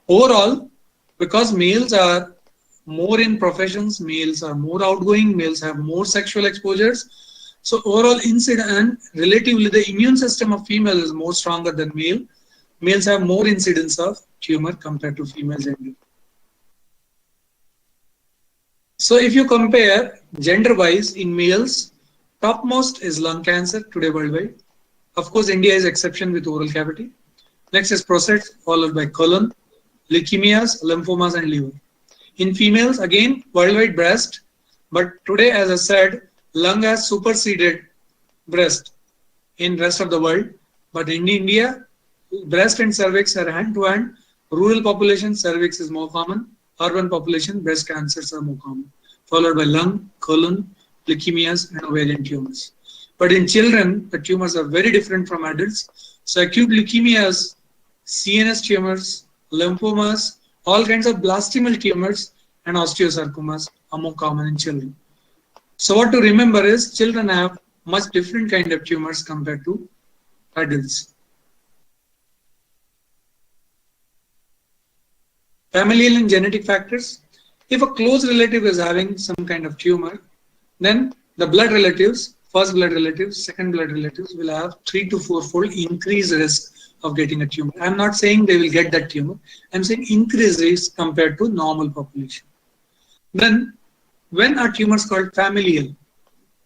Overall, because males are more in professions, males are more outgoing, males have more sexual exposures. So overall incidence, and relatively the immune system of female is more stronger than male. Males have more incidence of tumor compared to female gender. So if you compare gender-wise in males, topmost is lung cancer today worldwide. Of course, India is exception with oral cavity. Next is prostate, followed by colon, leukemias, lymphomas, and liver. In females, again, worldwide breast. But today, as I said, lung has superseded breast in rest of the world. But in India, breast and cervix are hand to hand. Rural population, cervix is more common. Urban population, breast cancers are more common, followed by lung, colon, leukemias, and ovarian tumors. But in children, the tumors are very different from adults. So acute leukemias, CNS tumors, lymphomas, all kinds of blastomal tumors, and osteosarcomas are more common in children. So what to remember is children have much different kind of tumors compared to adults. Familial and genetic factors. If a close relative is having some kind of tumor, then the blood relatives, first blood relatives, second blood relatives will have 3 to 4-fold increased risk of getting a tumor. I'm not saying they will get that tumor. I'm saying increased risk compared to normal population. Then, when are tumors called familial?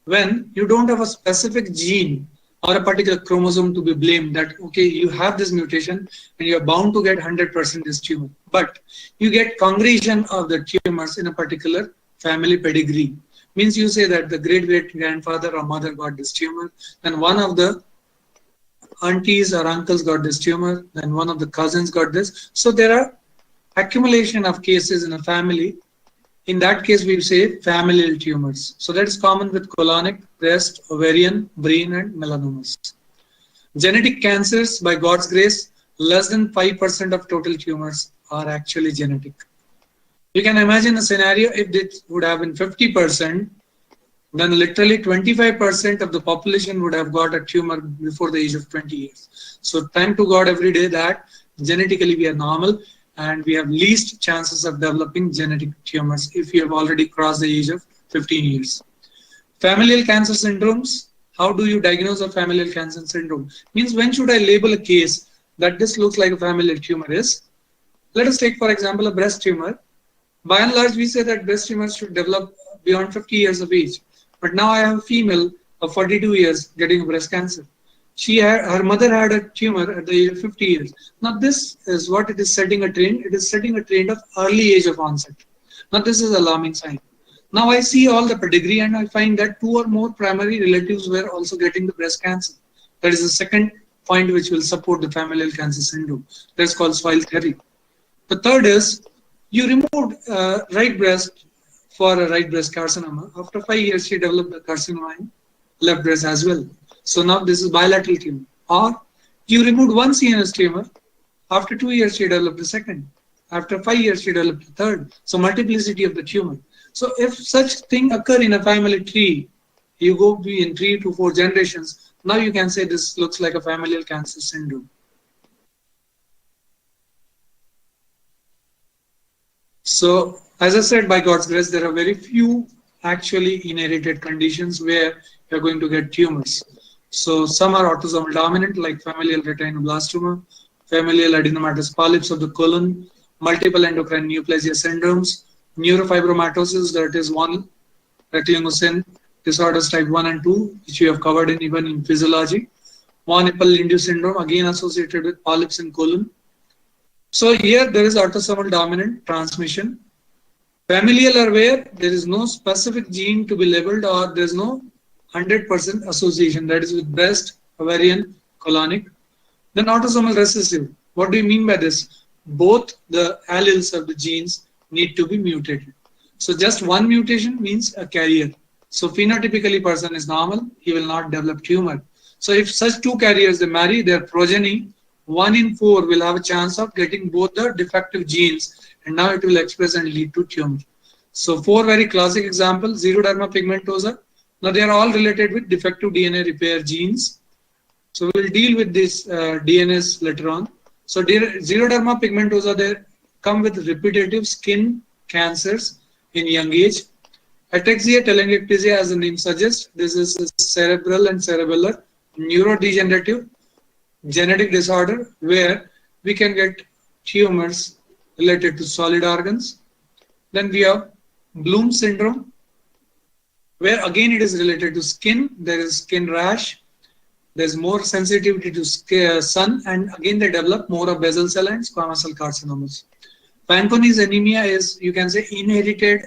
When you don't have a specific gene or a particular chromosome to be blamed that, okay, you have this mutation and you're bound to get 100% this tumor. But you get congregation of the tumors in a particular family pedigree. Means you say that the great-great-grandfather or mother got this tumor, and one of the aunties or uncles got this tumor, then one of the cousins got this. So there are accumulation of cases in a family. In that case, we say familial tumors. So that is common with colonic, breast, ovarian, brain, and melanomas. Genetic cancers, by God's grace, less than 5% of total tumors are actually genetic. You can imagine a scenario if it would have been 50%, then literally 25% of the population would have got a tumor before the age of 20 years. So thank to God every day that genetically we are normal and we have least chances of developing genetic tumors if you have already crossed the age of 15 years. Familial cancer syndromes. How do you diagnose a familial cancer syndrome? Means when should I label a case that this looks like a familial tumor is? Let us take for example a breast tumor. By and large we say that breast tumors should develop beyond 50 years of age. But now I have a female of 42 years getting breast cancer. Her mother had a tumor at the age of 50 years. Now this is what it is setting a trend. It is setting a trend of early age of onset. Now this is alarming sign. Now I see all the pedigree and I find that 2 or more primary relatives were also getting the breast cancer. That is the second point which will support the familial cancer syndrome. That's called soil theory. The third is you removed right breast for a right breast carcinoma. After 5 years, she developed a carcinoma in left breast as well. So now this is bilateral tumor. Or you removed one CNS tumor. After 2 years, she developed a second. After 5 years, she developed a third. So multiplicity of the tumor. So if such thing occur in a family tree, you go in 3 to 4 generations. Now you can say this looks like a familial cancer syndrome. So as I said, by God's grace, there are very few actually inherited conditions where you're going to get tumors. So some are autosomal dominant, like familial retinoblastoma, familial adenomatous polyps of the colon, multiple endocrine neoplasia syndromes, neurofibromatosis, that is one retinosine disorders type 1 and 2, which we have covered in even in physiology. Von Hippel-Lindau syndrome, again associated with polyps in colon. So here there is autosomal dominant transmission. Familial are where there is no specific gene to be labeled or there is no 100% association, that is with breast, ovarian, colonic. Then autosomal recessive. What do you mean by this? Both the alleles of the genes need to be mutated. So just one mutation means a carrier. So phenotypically person is normal, he will not develop tumor. So if such two carriers they marry, their progeny, 1 in 4 will have a chance of getting both the defective genes, and now it will express and lead to tumor. So 4 very classic examples: xeroderma pigmentosa, Now they are all related with defective DNA repair genes. So we'll deal with this DNS later on. So xeroderma pigmentosa, they come with repetitive skin cancers in young age. Ataxia telangiectasia, as the name suggests, this is a cerebral and cerebellar neurodegenerative genetic disorder where we can get tumors related to solid organs. Then we have Bloom syndrome, where again it is related to skin. There is skin rash. There's more sensitivity to sun, and again they develop more of basal cell and squamous cell carcinomas. Fanconi's anemia is, you can say, inherited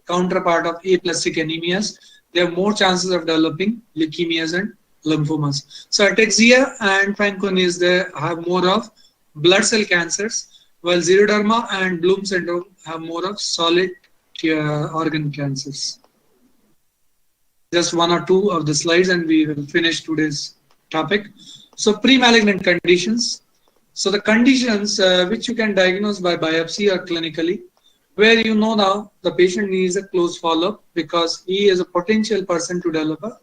counterpart of aplastic anemias. They have more chances of developing leukemias and lymphomas. So ataxia and Fanconi's, they have more of blood cell cancers, while xeroderma and Bloom syndrome have more of solid organ cancers. Just one or two of the slides and we will finish today's topic. So pre-malignant conditions. So the conditions which you can diagnose by biopsy or clinically, where you know now the patient needs a close follow-up because he is a potential person to develop a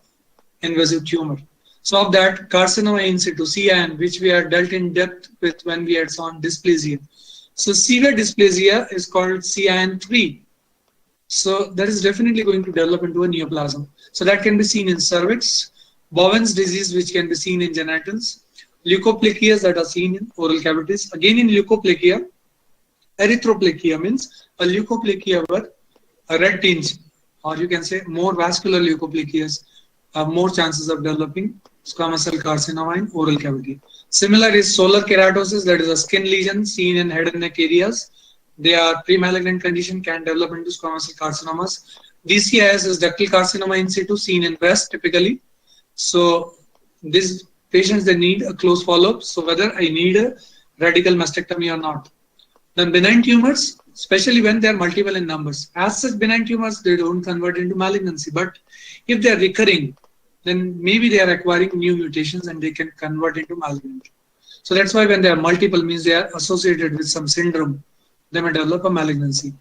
invasive tumor. So of that, carcinoma in situ, CIN, which we had dealt in depth with when we had seen dysplasia. So severe dysplasia is called CIN3. So that is definitely going to develop into a neoplasm. So that can be seen in cervix, Bowen's disease, which can be seen in genitals, leukoplakias that are seen in oral cavities. Again in leukoplakia, erythroplakia means a leukoplakia with a red tinge, or you can say more vascular leukoplakias have more chances of developing squamous cell carcinoma in oral cavity. Similar is solar keratosis, that is a skin lesion seen in head and neck areas. They are pre-malignant condition, can develop into squamous cell carcinomas. DCIS is ductal carcinoma in situ, seen in breast typically. So these patients, they need a close follow-up. So whether I need a radical mastectomy or not. Then benign tumors, especially when they are multiple in numbers. As such, benign tumors, they don't convert into malignancy. But if they are recurring, then maybe they are acquiring new mutations and they can convert into malignant. So that's why when they are multiple, means they are associated with some syndrome, they may develop a malignancy.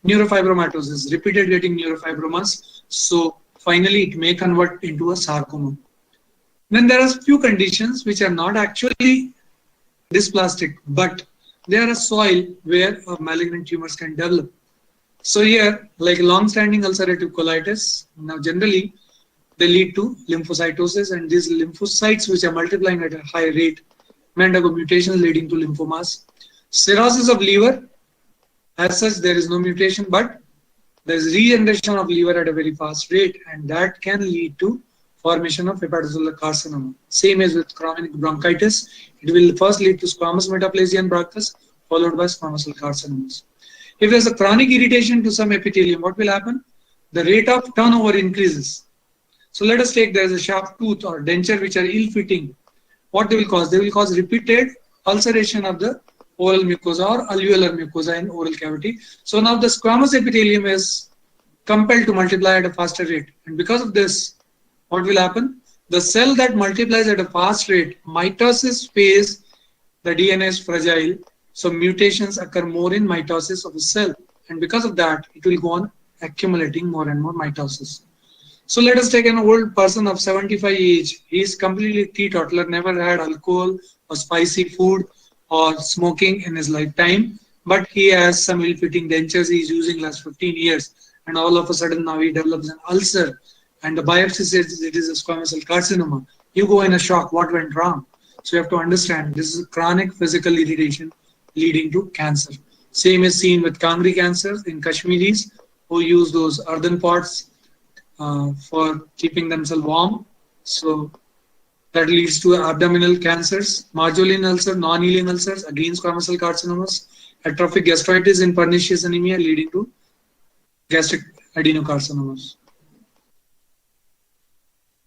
Neurofibromatosis, repeated getting neurofibromas. So finally, it may convert into a sarcoma. Then there are few conditions which are not actually dysplastic, but they are a soil where malignant tumors can develop. So here, like long-standing ulcerative colitis, now generally they lead to lymphocytosis, and these lymphocytes which are multiplying at a high rate may undergo mutations leading to lymphomas. Cirrhosis of liver, as such there is no mutation, but there is regeneration of liver at a very fast rate, and that can lead to formation of hepatocellular carcinoma. Same as with chronic bronchitis, it will first lead to squamous metaplasia and bronchus, followed by squamous cell carcinomas. If there is a chronic irritation to some epithelium, what will happen? The rate of turnover increases. So let us take, there is a sharp tooth or denture which are ill-fitting. What they will cause? They will cause repeated ulceration of the oral mucosa or alveolar mucosa in oral cavity. So now the squamous epithelium is compelled to multiply at a faster rate. And because of this, what will happen? The cell that multiplies at a fast rate, mitosis phase, the DNA is fragile. So mutations occur more in mitosis of a cell. And because of that, it will go on accumulating more and more mitosis. So let us take an old person of 75 age. He is completely teetotaler, never had alcohol or spicy food or smoking in his lifetime, but he has some ill-fitting dentures he is using last 15 years, and all of a sudden now he develops an ulcer, and the biopsy says it is a squamous cell carcinoma. You go in a shock, what went wrong? So you have to understand this is chronic physical irritation leading to cancer. Same is seen with Kangri cancers in Kashmiris who use those earthen pots for keeping themselves warm. So that leads to abdominal cancers, Marjolin ulcer, non-healing ulcers, again squamous cell carcinomas, atrophic gastritis in pernicious anemia leading to gastric adenocarcinomas.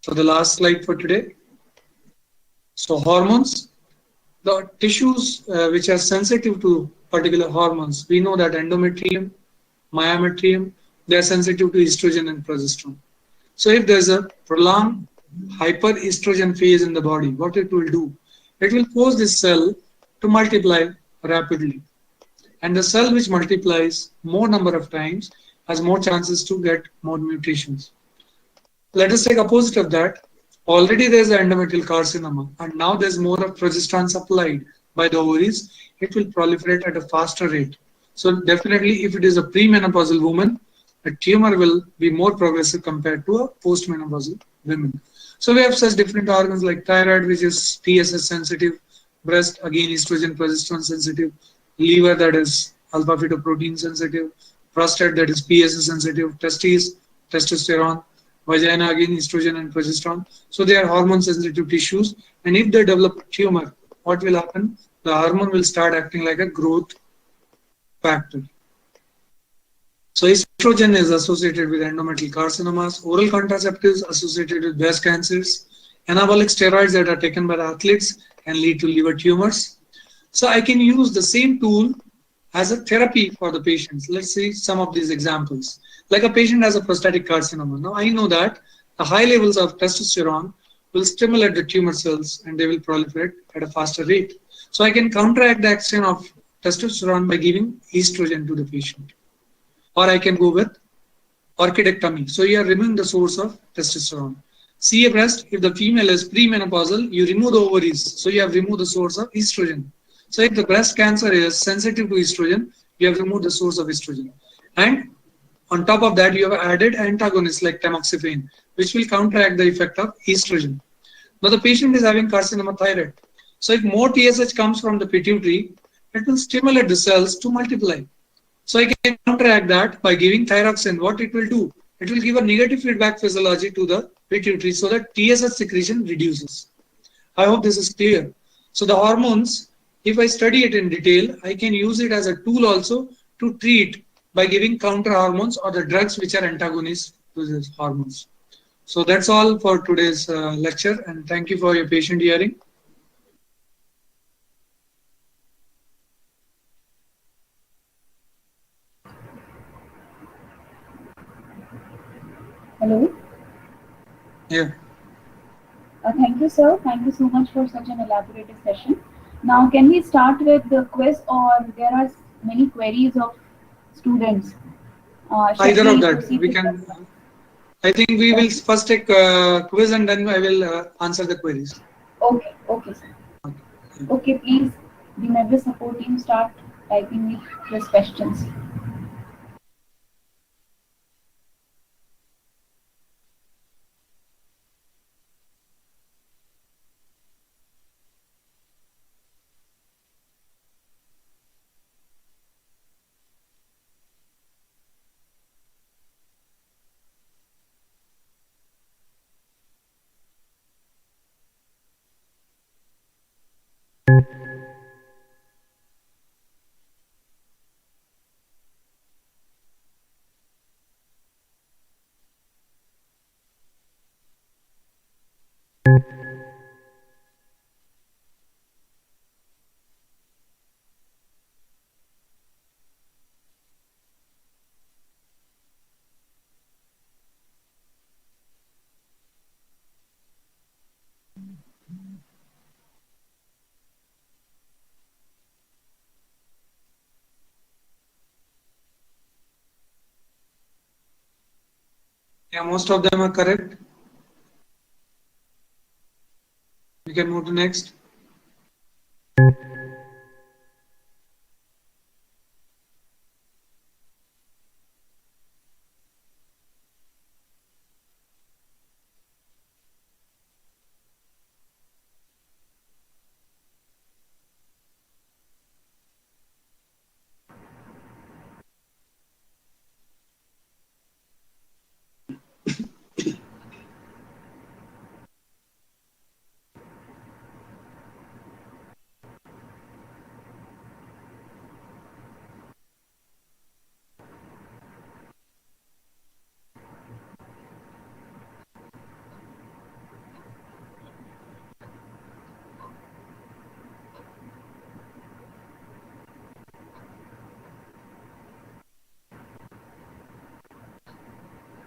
So the last slide for today. So hormones, the tissues which are sensitive to particular hormones, we know that endometrium, myometrium, they are sensitive to estrogen and progesterone. So if there is a prolonged hyperestrogen phase in the body, what it will do? It will force this cell to multiply rapidly. And the cell which multiplies more number of times has more chances to get more mutations. Let us take opposite of that. Already there is an endometrial carcinoma, and now there's more of progesterone supplied by the ovaries. It will proliferate at a faster rate. So definitely, if it is a premenopausal woman, a tumor will be more progressive compared to a postmenopausal women. So we have such different organs like thyroid, which is TSS sensitive, breast again estrogen progesterone sensitive, liver that is alpha fetoprotein sensitive, prostate that is PSA sensitive, testes testosterone, vagina again estrogen and progesterone. So they are hormone sensitive tissues, and if they develop a tumor, what will happen? The hormone will start acting like a growth factor. So estrogen is associated with endometrial carcinomas, oral contraceptives associated with breast cancers, anabolic steroids that are taken by the athletes can lead to liver tumors. So I can use the same tool as a therapy for the patients. Let's see some of these examples. Like a patient has a prostatic carcinoma. Now I know that the high levels of testosterone will stimulate the tumor cells and they will proliferate at a faster rate. So I can counteract the action of testosterone by giving estrogen to the patient. Or I can go with orchidectomy. So you are removing the source of testosterone. See a breast, if the female is premenopausal, you remove the ovaries. So you have removed the source of estrogen. So if the breast cancer is sensitive to estrogen, you have removed the source of estrogen. And on top of that, you have added antagonists like tamoxifen, which will counteract the effect of estrogen. Now the patient is having carcinoma thyroid. So if more TSH comes from the pituitary, it will stimulate the cells to multiply. So I can counteract that by giving thyroxine. What it will do? It will give a negative feedback physiology to the pituitary so that TSH secretion reduces. I hope this is clear. So the hormones, if I study it in detail, I can use it as a tool also to treat by giving counter hormones or the drugs which are antagonists to these hormones. So that's all for today's lecture, and thank you for your patient hearing. Hello. Yeah. Thank you, sir. Thank you so much for such an elaborative session. Now, can we start with the quiz, or there are many queries of students? Shall Either of we that. proceed We with can. that? I think we will Okay. first take quiz and then I will answer the queries. Okay. Okay, sir. Okay. Okay, please, the member support team start typing the quiz questions. Yeah, most of them are correct. We can move to next.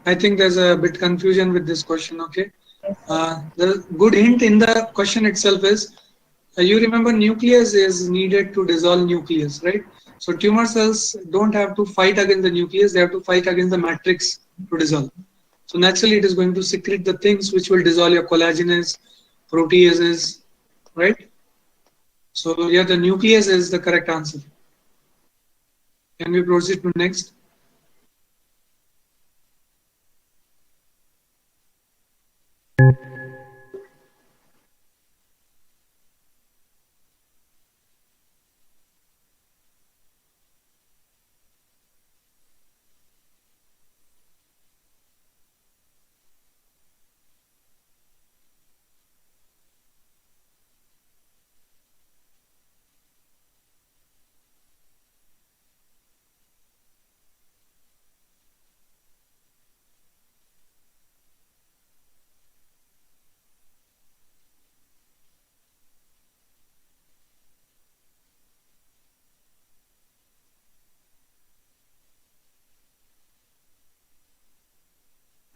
I think there's a bit confusion with this question. Okay. Yes, sir. The good hint in the question itself is you remember nucleus is needed to dissolve nucleus, right? So tumor cells don't have to fight against the nucleus; they have to fight against the matrix to dissolve. So naturally, it is going to secrete the things which will dissolve your collagenase, proteases, right? So yeah, the nucleus is the correct answer. Can we proceed to next?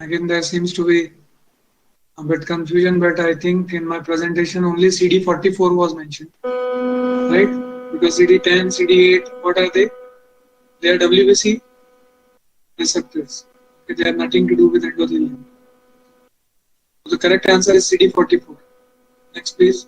Again, there seems to be a bit confusion, but I think in my presentation only CD44 was mentioned, right? Because CD10, CD8, what are they? They are WBC receptors. Okay, they have nothing to do with endothelium. So the correct answer is CD44. Next, please.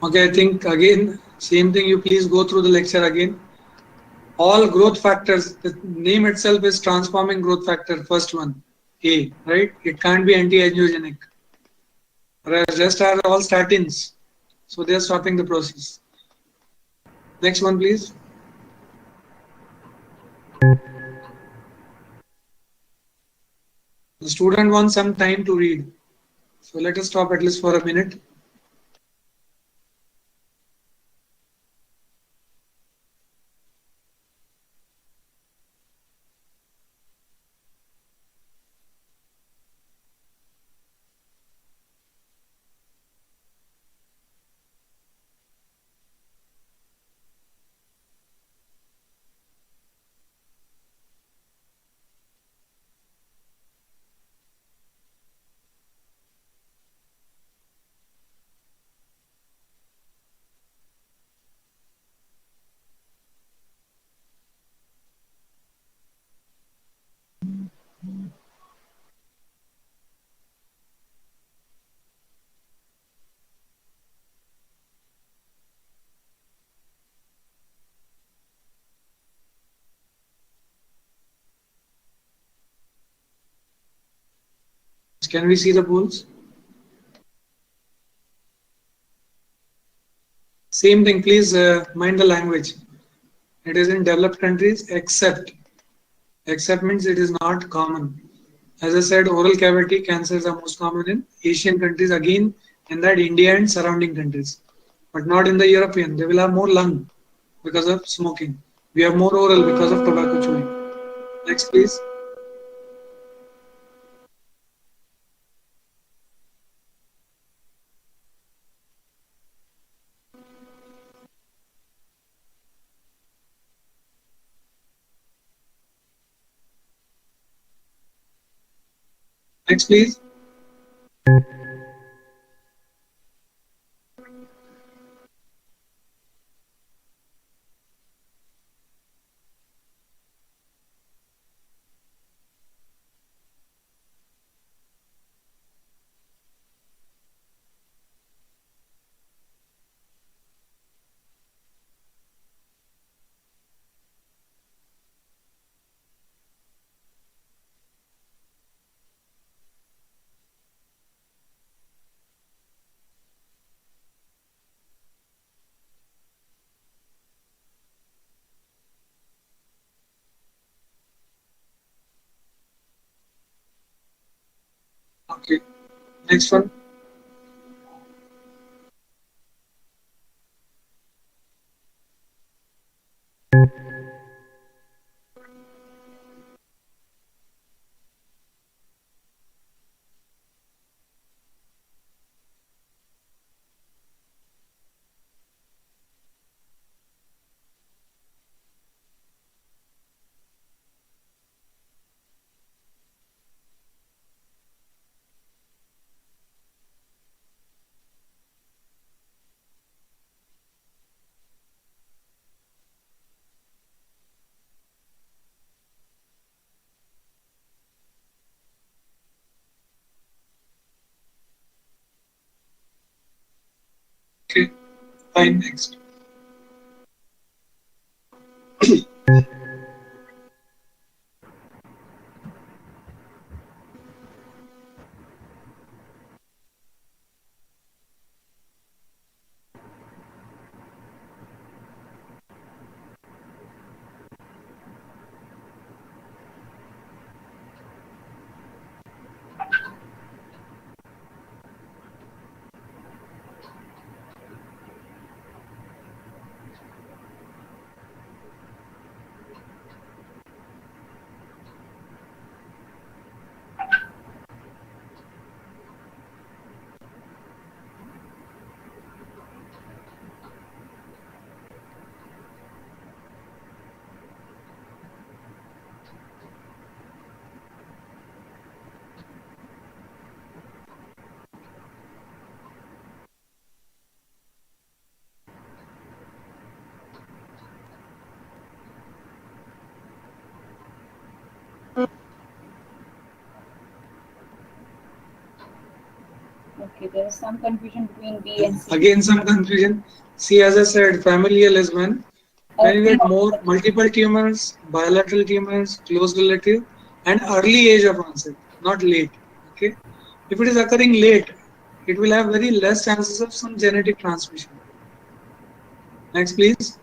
Okay, I think again, same thing. You please go through the lecture again. All growth factors, the name itself is transforming growth factor, first one, A, right? It can't be anti-angiogenic. Rest are all statins. So they are stopping the process. Next one, please. The student wants some time to read. So let us stop at least for a minute. Can we see the polls? Same thing, please mind the language. It is in developed countries, except means it is not common. As I said, oral cavity cancers are most common in Asian countries, again in that India and surrounding countries, but not in the European. They will have more lung because of smoking. We have more oral because of tobacco chewing. Next, please. Next, please. Okay. Next one. Okay. Fine. Next. Okay, there is some confusion between B and C. Again, some confusion. See, as I said, familial is when you Early get more onset. multiple tumors, bilateral tumors, close relative, and early age of onset, not late. Okay. If it is occurring late, it will have very less chances of some genetic transmission. Next, please.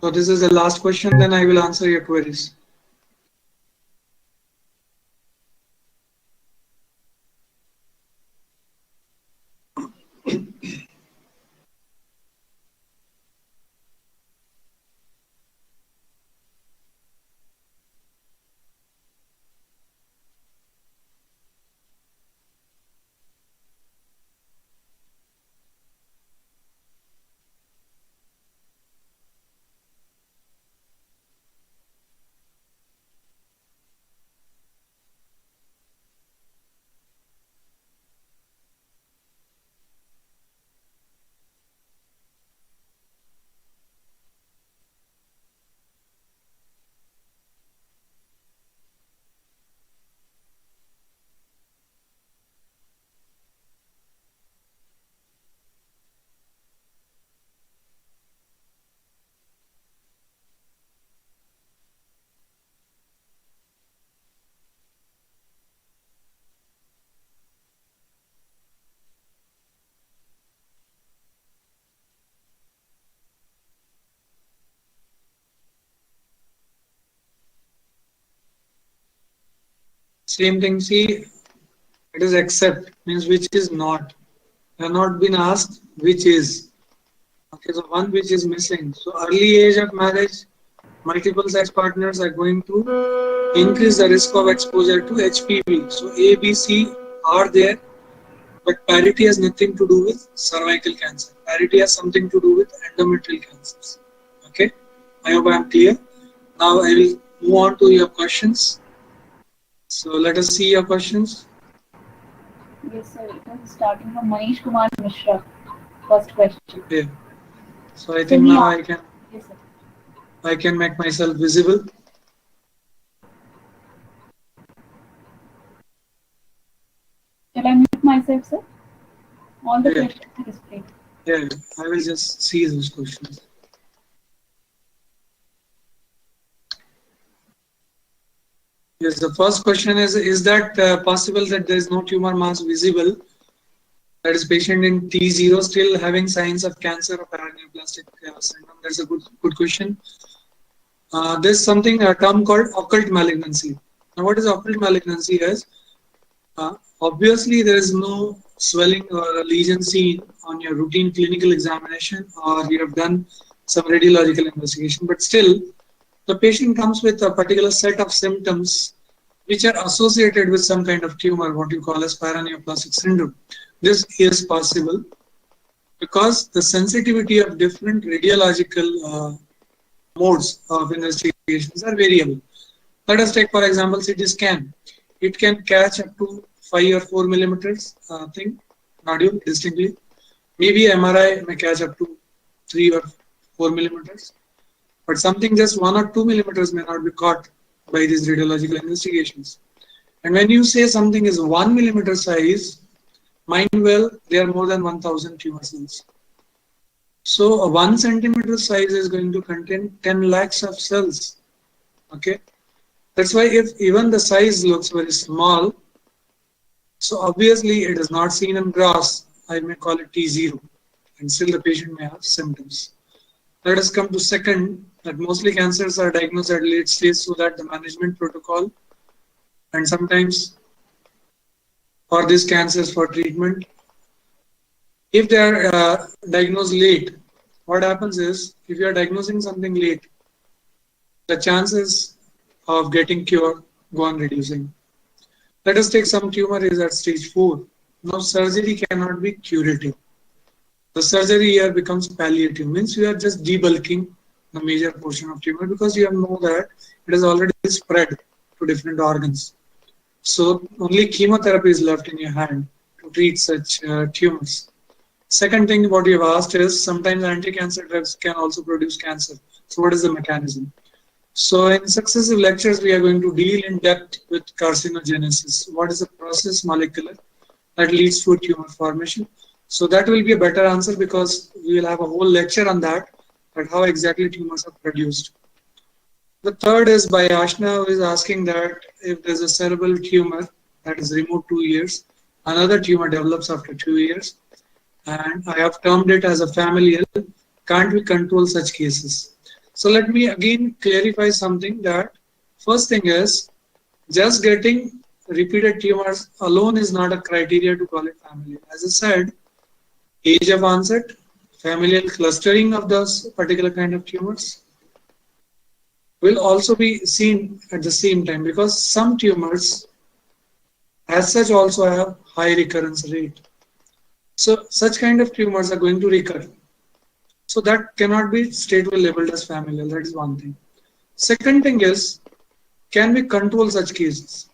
So this is the last question. Then I will answer your queries. Same thing. See, it is except means which is not. You have not been asked which is. Okay, so one which is missing. So early age of marriage, multiple sex partners are going to increase the risk of exposure to HPV. So A, B, C are there, but parity has nothing to do with cervical cancer. Parity has something to do with endometrial cancers. Okay, I hope I am clear. Now I will move on to your questions. So let us see your questions. Yes, sir. It is starting from Manish Kumar Mishra. First question. Yeah. So I So think he now asked, yes, sir. I can make myself visible. Shall I mute myself, sir? All the Yeah, questions are displayed. yeah. I will just see those questions. Yes, the first question is that possible that there is no tumor mass visible? That is patient in T0 still having signs of cancer or paraneoplastic syndrome? That's a good question. There's something a term called occult malignancy. Now, what is occult malignancy is? Obviously, there is no swelling or a lesion seen on your routine clinical examination, or you have done some radiological investigation, but still, the patient comes with a particular set of symptoms which are associated with some kind of tumor, what you call as paraneoplastic syndrome. This is possible because the sensitivity of different radiological modes of investigations are variable. Let us take, for example, CT scan. It can catch up to 5 or 4 millimeters thing, nodule distinctly. Maybe MRI may catch up to 3 or 4 millimeters. But something just 1 or 2 millimeters may not be caught by these radiological investigations. And when you say something is 1 millimeter size, mind well, there are more than 1000 tumor cells. So a 1 centimeter size is going to contain 10 lakhs of cells. Okay. That's why if even the size looks very small, so obviously it is not seen in gross, I may call it T0, and still the patient may have symptoms. Let us come to second, that mostly cancers are diagnosed at late stage, so that the management protocol and sometimes for these cancers for treatment, if they are diagnosed late, what happens is, if you are diagnosing something late, the chances of getting cure go on reducing. Let us take some tumor is at stage 4. Now surgery cannot be curative. The surgery here becomes palliative, means you are just debulking the major portion of tumor because you know that it has already spread to different organs. So only chemotherapy is left in your hand to treat such tumors. Second thing what you have asked is, sometimes anti-cancer drugs can also produce cancer. So what is the mechanism? So in successive lectures, we are going to deal in depth with carcinogenesis. What is the process molecular that leads to tumor formation? So that will be a better answer because we will have a whole lecture on that how exactly tumors are produced. The third is by Ashna, who is asking that if there's a cerebral tumor that is removed 2 years, another tumor develops after 2 years, and I have termed it as a familial, can't we control such cases? So let me again clarify something, that first thing is, just getting repeated tumors alone is not a criteria to call it familial. As I said, age of onset, familial clustering of those particular kind of tumors will also be seen at the same time, because some tumors as such also have high recurrence rate. So such kind of tumors are going to recur. So that cannot be straightaway labeled as familial. That is one thing. Second thing is, can we control such cases?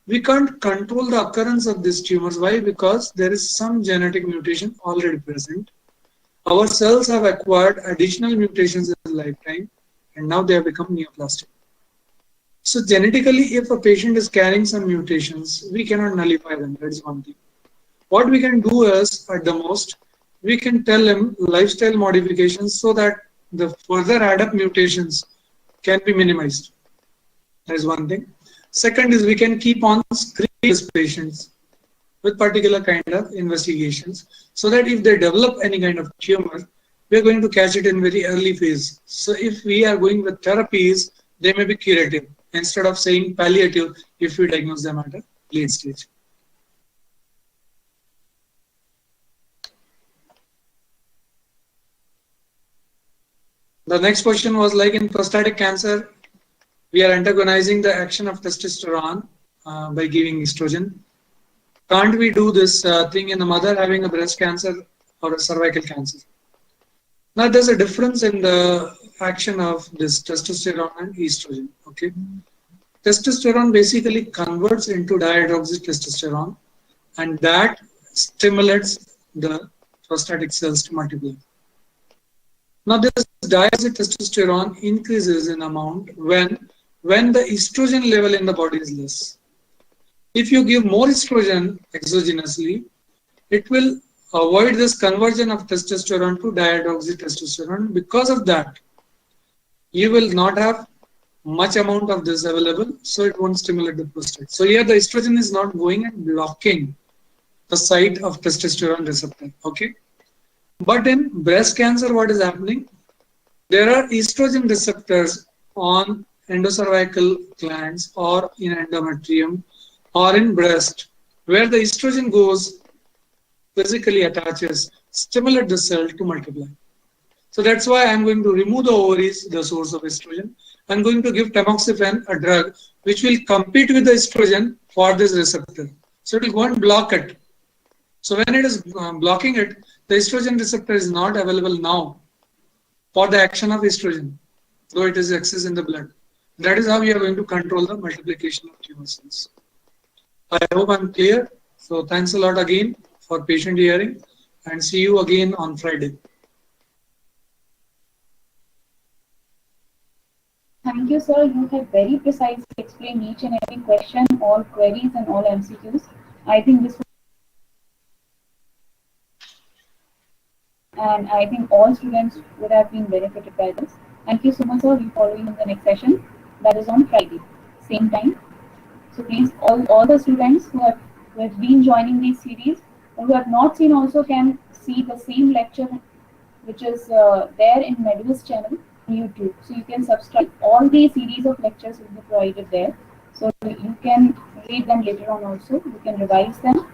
We can't control the occurrence of these tumors. Why? Because there is some genetic mutation already present. Our cells have acquired additional mutations in lifetime, and now they have become neoplastic. So genetically, if a patient is carrying some mutations, we cannot nullify them. That is one thing. What we can do is, at the most, we can tell him lifestyle modifications so that the further add-up mutations can be minimized. That is one thing. Second is, we can keep on screening these patients with particular kind of investigations so that if they develop any kind of tumor, we are going to catch it in very early phase. So if we are going with therapies, they may be curative instead of saying palliative if we diagnose them at a late stage. The next question was, like in prostatic cancer, we are antagonizing the action of testosterone by giving estrogen. Can't we do this thing in a mother having a breast cancer or a cervical cancer? Now there's a difference in the action of this testosterone and estrogen. Okay, testosterone basically converts into dihydroxytestosterone, and that stimulates the prostatic cells to multiply. Now this dihydroxytestosterone increases in amount when the estrogen level in the body is less. If you give more estrogen exogenously, it will avoid this conversion of testosterone to dihydroxytestosterone. Because of that, you will not have much amount of this available, so it won't stimulate the prostate. So here the estrogen is not going and blocking the site of testosterone receptor. Okay. But in breast cancer, what is happening? There are estrogen receptors on endocervical glands or in endometrium or in breast, where the estrogen goes, physically attaches, stimulate the cell to multiply. So that's why I'm going to remove the ovaries, the source of estrogen. I'm going to give tamoxifen, a drug which will compete with the estrogen for this receptor. So it will go and block it. So when it is blocking it, the estrogen receptor is not available now for the action of estrogen, though it is excess in the blood. That is how we are going to control the multiplication of tumor cells. I hope I'm clear. So thanks a lot again for patient hearing, and see you again on Friday. Thank you, sir. You have very precisely explained each and every question, all queries and all MCQs. I think this and I think all students would have been benefited by this. Thank you so much, sir. We'll follow you in the next session. That is on Friday, same time. So please, all the students who have been joining these series or who have not seen also can see the same lecture which is there in Medvis channel on YouTube. So you can subscribe. All the series of lectures will be provided there. So you can read them later on also. You can revise them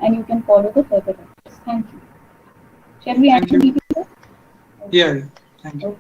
and you can follow the further lectures. Thank you. Shall we end the meeting, sir? Yeah, thank you. Okay.